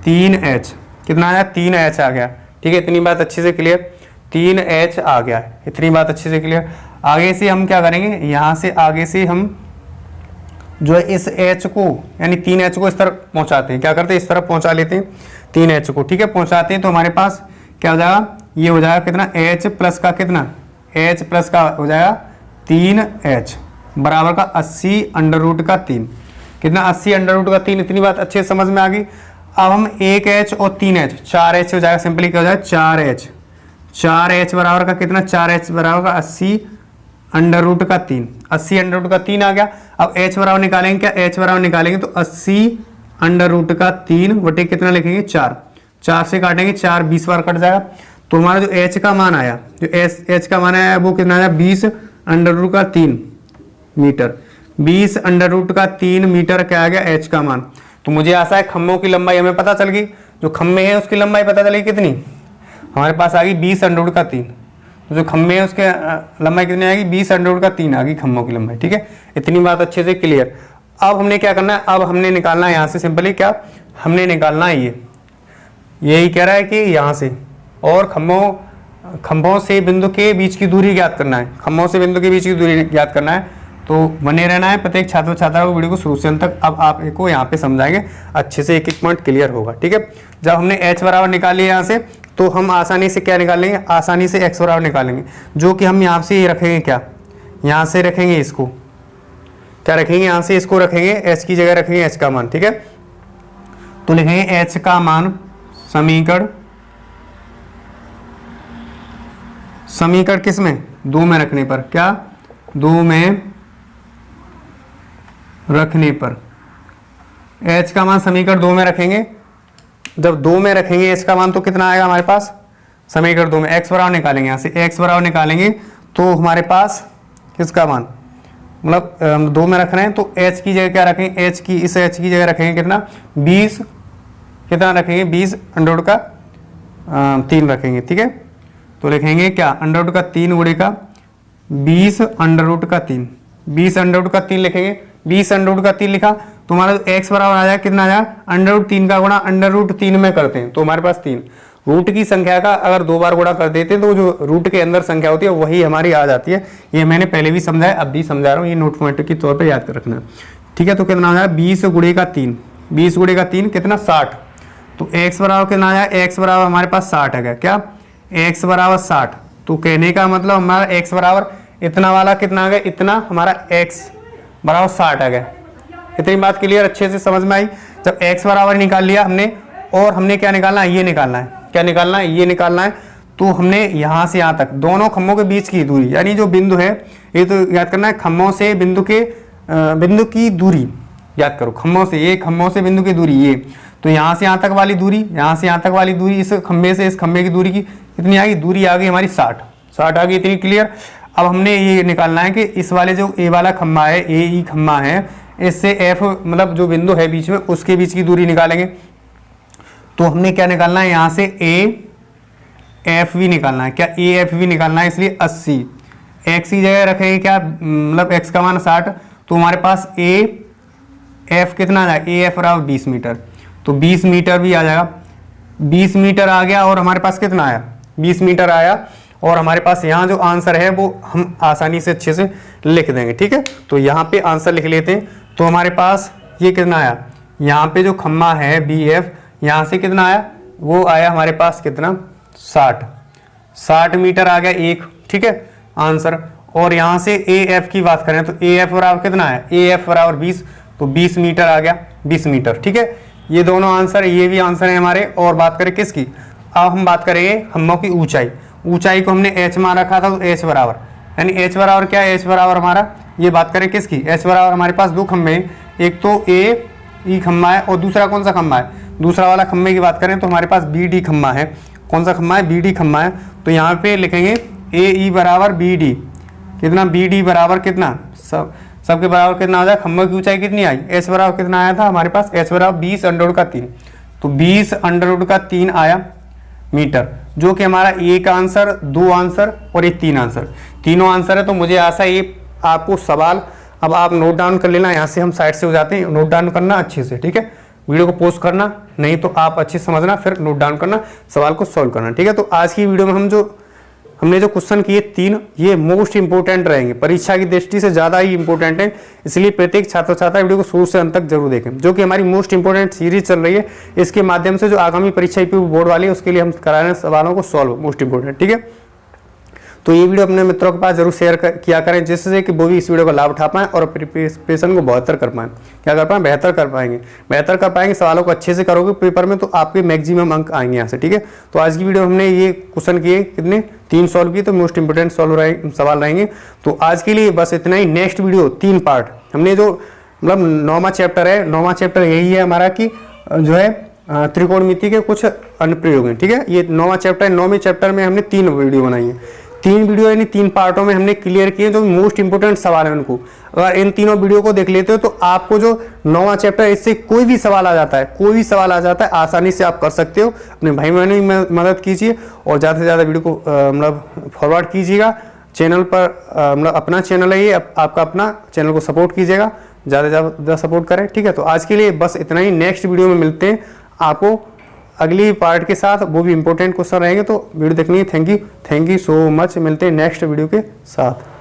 [SPEAKER 1] 3h, कितना आ जाएगा, 3h आ गया, ठीक है। इतनी बात अच्छे से क्लियर, 3h आ गया, इतनी बात अच्छे से क्लियर। आगे से हम क्या करेंगे, यहाँ से आगे से हम जो है इस h को यानी 3h को इस तरफ पहुँचाते हैं, क्या करते हैं, इस तरफ पहुँचा लेते हैं 3h को, ठीक है, पहुँचाते हैं तो हमारे पास क्या हो जाएगा, ये हो जाएगा कितना, h प्लस का कितना, h प्लस का हो जाएगा 3h बराबर का 80 √3, कितना 80 √3। इतनी बात अच्छे से समझ में आ गई। अब हम 1h और 3h, 4h हो जाएगा, सिंपली क्या हो जाएगा 4h, 4h बराबर का कितना, 4h बराबर का 80 √3, 80 √3 आ गया। अब h बराबर निकालेंगे क्या, h बराबर निकालेंगे तो 80 √3 बटे कितना लिखेंगे, 4, 4 से काटेंगे, 4 20 बार कट जाएगा। तो हमारा जो h का मान आया, जो h का मान आया वो कितना आया, 20 √3 मीटर, 20 √3 मीटर क्या आ गया h का मान। तो मुझे आशा है खम्भों की लंबाई हमें पता चल गई, जो खम्भे हैं उसकी लंबाई पता चली कितनी, हमारे पास आ गई 20 √3, तो जो खम्भे हैं उसके लंबाई कितनी आएगी, 20 √3 आ गई खम्भों की लंबाई, ठीक है। इतनी बात अच्छे से क्लियर। अब हमने क्या करना है, अब हमने निकालना है यहाँ से, सिंपली क्या हमने निकालना है, यही कह रहा है कि यहाँ से और खम्भों से बिंदु के बीच की दूरी ज्ञात करना है, खम्भों से बिंदु के बीच की दूरी ज्ञात करना है। तो बने रहना है प्रत्येक छात्र छात्रा को वीडियो को शुरू से अंत तक। अब आप को यहाँ पे समझाएंगे अच्छे से, एक एक पॉइंट क्लियर होगा, ठीक है। जब हमने h बराबर निकाल लिया यहाँ से, तो हम आसानी से क्या निकालेंगे, आसानी से x बराबर निकालेंगे, जो कि हम यहाँ से रखेंगे क्या, यहाँ से रखेंगे इसको, क्या रखेंगे, यहाँ से इसको रखेंगे, h की जगह रखेंगे h का मान, ठीक है। तो लिखेंगे h का मान समीकरण किस में, 2 में रखने पर, क्या 2 में रखने पर h का मान समीकरण 2 में रखेंगे, जब 2 में रखेंगे h का मान तो कितना आएगा हमारे पास समीकरण 2 में, x बराबर निकालेंगे, यहाँ से x बराबर निकालेंगे तो हमारे पास किसका मान, मतलब 2 में रख रहे हैं तो h की जगह क्या रखेंगे, h की इस h की जगह रखेंगे कितना 20, कितना रखेंगे 20 अंडर रूट का 3 रखेंगे, ठीक है। तो लिखेंगे क्या अंडर रूट का 3 गुणे का 20 अंडर रूट का 3, 20 अंडर रूट का 3 लिखेंगे, 20 अंडर रूट का 3 लिखा तो हमारा x बराबर आ जाएगा कितना आ जाएगा अंडर रूट 3 का गुणा अंडर रूट 3 में करते हैं तो हमारे पास 3, रूट की संख्या का अगर 2 बार गुणा कर देते हैं तो जो रूट के अंदर संख्या होती है वही हमारी आ जाती है। ये मैंने पहले भी समझाया, अब भी समझा रहा हूँ, ये नोट पॉइंट के तौर पर याद कर रखना, ठीक है। तो कितना आ जाएगा 20 गुणे का 3, 20 गुणे का 3 कितना 60, तो x बराबर कितना आ जाएगा, x बराबर हमारे पास 60 है क्या, x बराबर 60, तो कहने का मतलब हमारा x बराबर इतना वाला कितना आ गया, इतना हमारा x बराबर 60 आ गया। इतनी बात क्लियर, अच्छे से समझ में आई। जब x बराबर निकाल लिया हमने और हमने क्या निकालना है, ये निकालना है, क्या निकालना है, ये निकालना है। तो हमने यहाँ से यहाँ तक दोनों खम्भों के बीच की दूरी, यानी जो बिंदु है ये तो याद करना है, खम्भों से बिंदु की दूरी याद करो, खम्भों से, ये खम्भों से बिंदु की दूरी ये, तो यहाँ से यहाँ तक वाली दूरी, यहाँ से यहाँ तक वाली दूरी, इस खम्भे से इस खम्भे की दूरी की कितनी आ गई, दूरी आ गई हमारी 60 आ गई। इतनी क्लियर। अब हमने ये निकालना है कि इस वाले जो ए वाला खम्भा है, ए ई खम्भा है, इससे एफ मतलब जो बिंदु है बीच में उसके बीच की दूरी निकालेंगे। तो हमने क्या निकालना है, यहाँ से ए एफ भी निकालना है, क्या ए एफ भी निकालना है, इसलिए 80 एक्स की जगह रखेंगे क्या, मतलब एक्स का मान 60, तो हमारे पास ए एफ कितना आ जाएगा, ए एफ बराबर 20 मीटर, तो 20 मीटर भी आ जाएगा, 20 मीटर आ गया और हमारे पास कितना आया 20 मीटर आया। और हमारे पास यहाँ जो आंसर है वो हम आसानी से अच्छे से लिख देंगे, ठीक है। तो यहाँ पे आंसर लिख लेते हैं, तो हमारे पास ये कितना आया, यहाँ पे जो खम्मा है बी एफ, यहाँ से कितना आया, वो आया हमारे पास कितना 60 मीटर आ गया एक, ठीक है आंसर। और यहाँ से ए एफ की बात करें तो ए एफ बराबर कितना है, ए एफ बराबर 20, तो 20 मीटर आ गया, 20 मीटर, ठीक है। ये दोनों आंसर, ये भी आंसर है हमारे। और बात करें किसकी, अब हम बात करेंगे खम्भों की ऊंचाई। ऊंचाई को हमने h मान रखा था, तो h बराबर, यानी h बराबर क्या है, h बराबर हमारा, ये बात करें किसकी, h बराबर हमारे पास दो खम्भे हैं, एक तो ए ई खम्भा है और दूसरा कौन सा खम्भा है, दूसरा वाला खम्भे की बात करें तो हमारे पास बी डी खम्भा है। कौन सा खम्भा है, बी डी खम्भा है। तो यहाँ पे लिखेंगे ए ई बराबर बी डी, कितना बी डी बराबर कितना, सबके बराबर कितना आ जाए, खम्भों की ऊंचाई कितनी आई, h बराबर कितना आया था हमारे पास, h बराबर 20 अंडर रूट का 3, तो 20 अंडर रूट का 3 आया मीटर, जो कि हमारा एक आंसर, दो आंसर और एक 3 आंसर, तीनों आंसर है। तो मुझे आशा है ये आपको सवाल अब आप नोट डाउन कर लेना, यहाँ से हम साइड से हो जाते हैं, नोट डाउन करना अच्छे से, ठीक है। वीडियो को पोस्ट करना, नहीं तो आप अच्छे से समझना, फिर नोट डाउन करना, सवाल को सॉल्व करना, ठीक है। तो आज की वीडियो में हमने जो क्वेश्चन किए 3, ये मोस्ट इंपोर्टेंट रहेंगे, परीक्षा की दृष्टि से ज़्यादा ही इंपोर्टेंट है, इसलिए प्रत्येक छात्र छात्रा वीडियो को शुरू से अंत तक जरूर देखें, जो कि हमारी मोस्ट इंपोर्टेंट सीरीज चल रही है। इसके माध्यम से जो आगामी परीक्षा यूपी बोर्ड वाली है उसके लिए हम करा रहे हैं सवालों को सॉल्व, मोस्ट इंपोर्टेंट, ठीक है। तो ये वीडियो अपने मित्रों के पास जरूर शेयर किया करें, जिससे कि वो भी इस वीडियो का लाभ उठा पाएं और प्रिपरेशन को बेहतर कर पाएं, क्या कर पाएं, बेहतर कर पाएंगे। सवालों को अच्छे से करोगे पेपर में तो आपके मैक्सिमम अंक आएंगे यहाँ से, ठीक है। तो आज की वीडियो हमने ये क्वेश्चन किए कितने 3 सॉल्व किए, तो मोस्ट इंपोर्टेंट सवाल रहेंगे। तो आज के लिए बस इतना ही। नेक्स्ट वीडियो 3 पार्ट, हमने जो मतलब 9वां चैप्टर है, 9वां चैप्टर यही है हमारा कि जो है त्रिकोणमिति के कुछ अनुप्रयोग हैं, ठीक है। ये 9वां चैप्टर है, 9वें चैप्टर में हमने 3 वीडियो बनाई है, 3 वीडियो यानी 3 पार्टों में हमने क्लियर किए जो मोस्ट इंपोर्टेंट सवाल है उनको। अगर इन तीनों वीडियो को देख लेते हो तो आपको जो 9वां चैप्टर है इससे कोई भी सवाल आ जाता है, कोई भी सवाल आ जाता है, आसानी से आप कर सकते हो। अपने भाई बहनों की मदद कीजिए और ज़्यादा से ज़्यादा वीडियो को मतलब फॉरवर्ड कीजिएगा। चैनल पर मतलब अपना चैनल है ये, आपका अपना चैनल को सपोर्ट कीजिएगा, ज़्यादा से ज़्यादा सपोर्ट करें, ठीक है। तो आज के लिए बस इतना ही। नेक्स्ट वीडियो में मिलते हैं आपको अगली पार्ट के साथ, वो भी इंपॉर्टेंट क्वेश्चन रहेंगे, तो वीडियो देखनी है। Thank you so much. मिलते हैं नेक्स्ट वीडियो के साथ।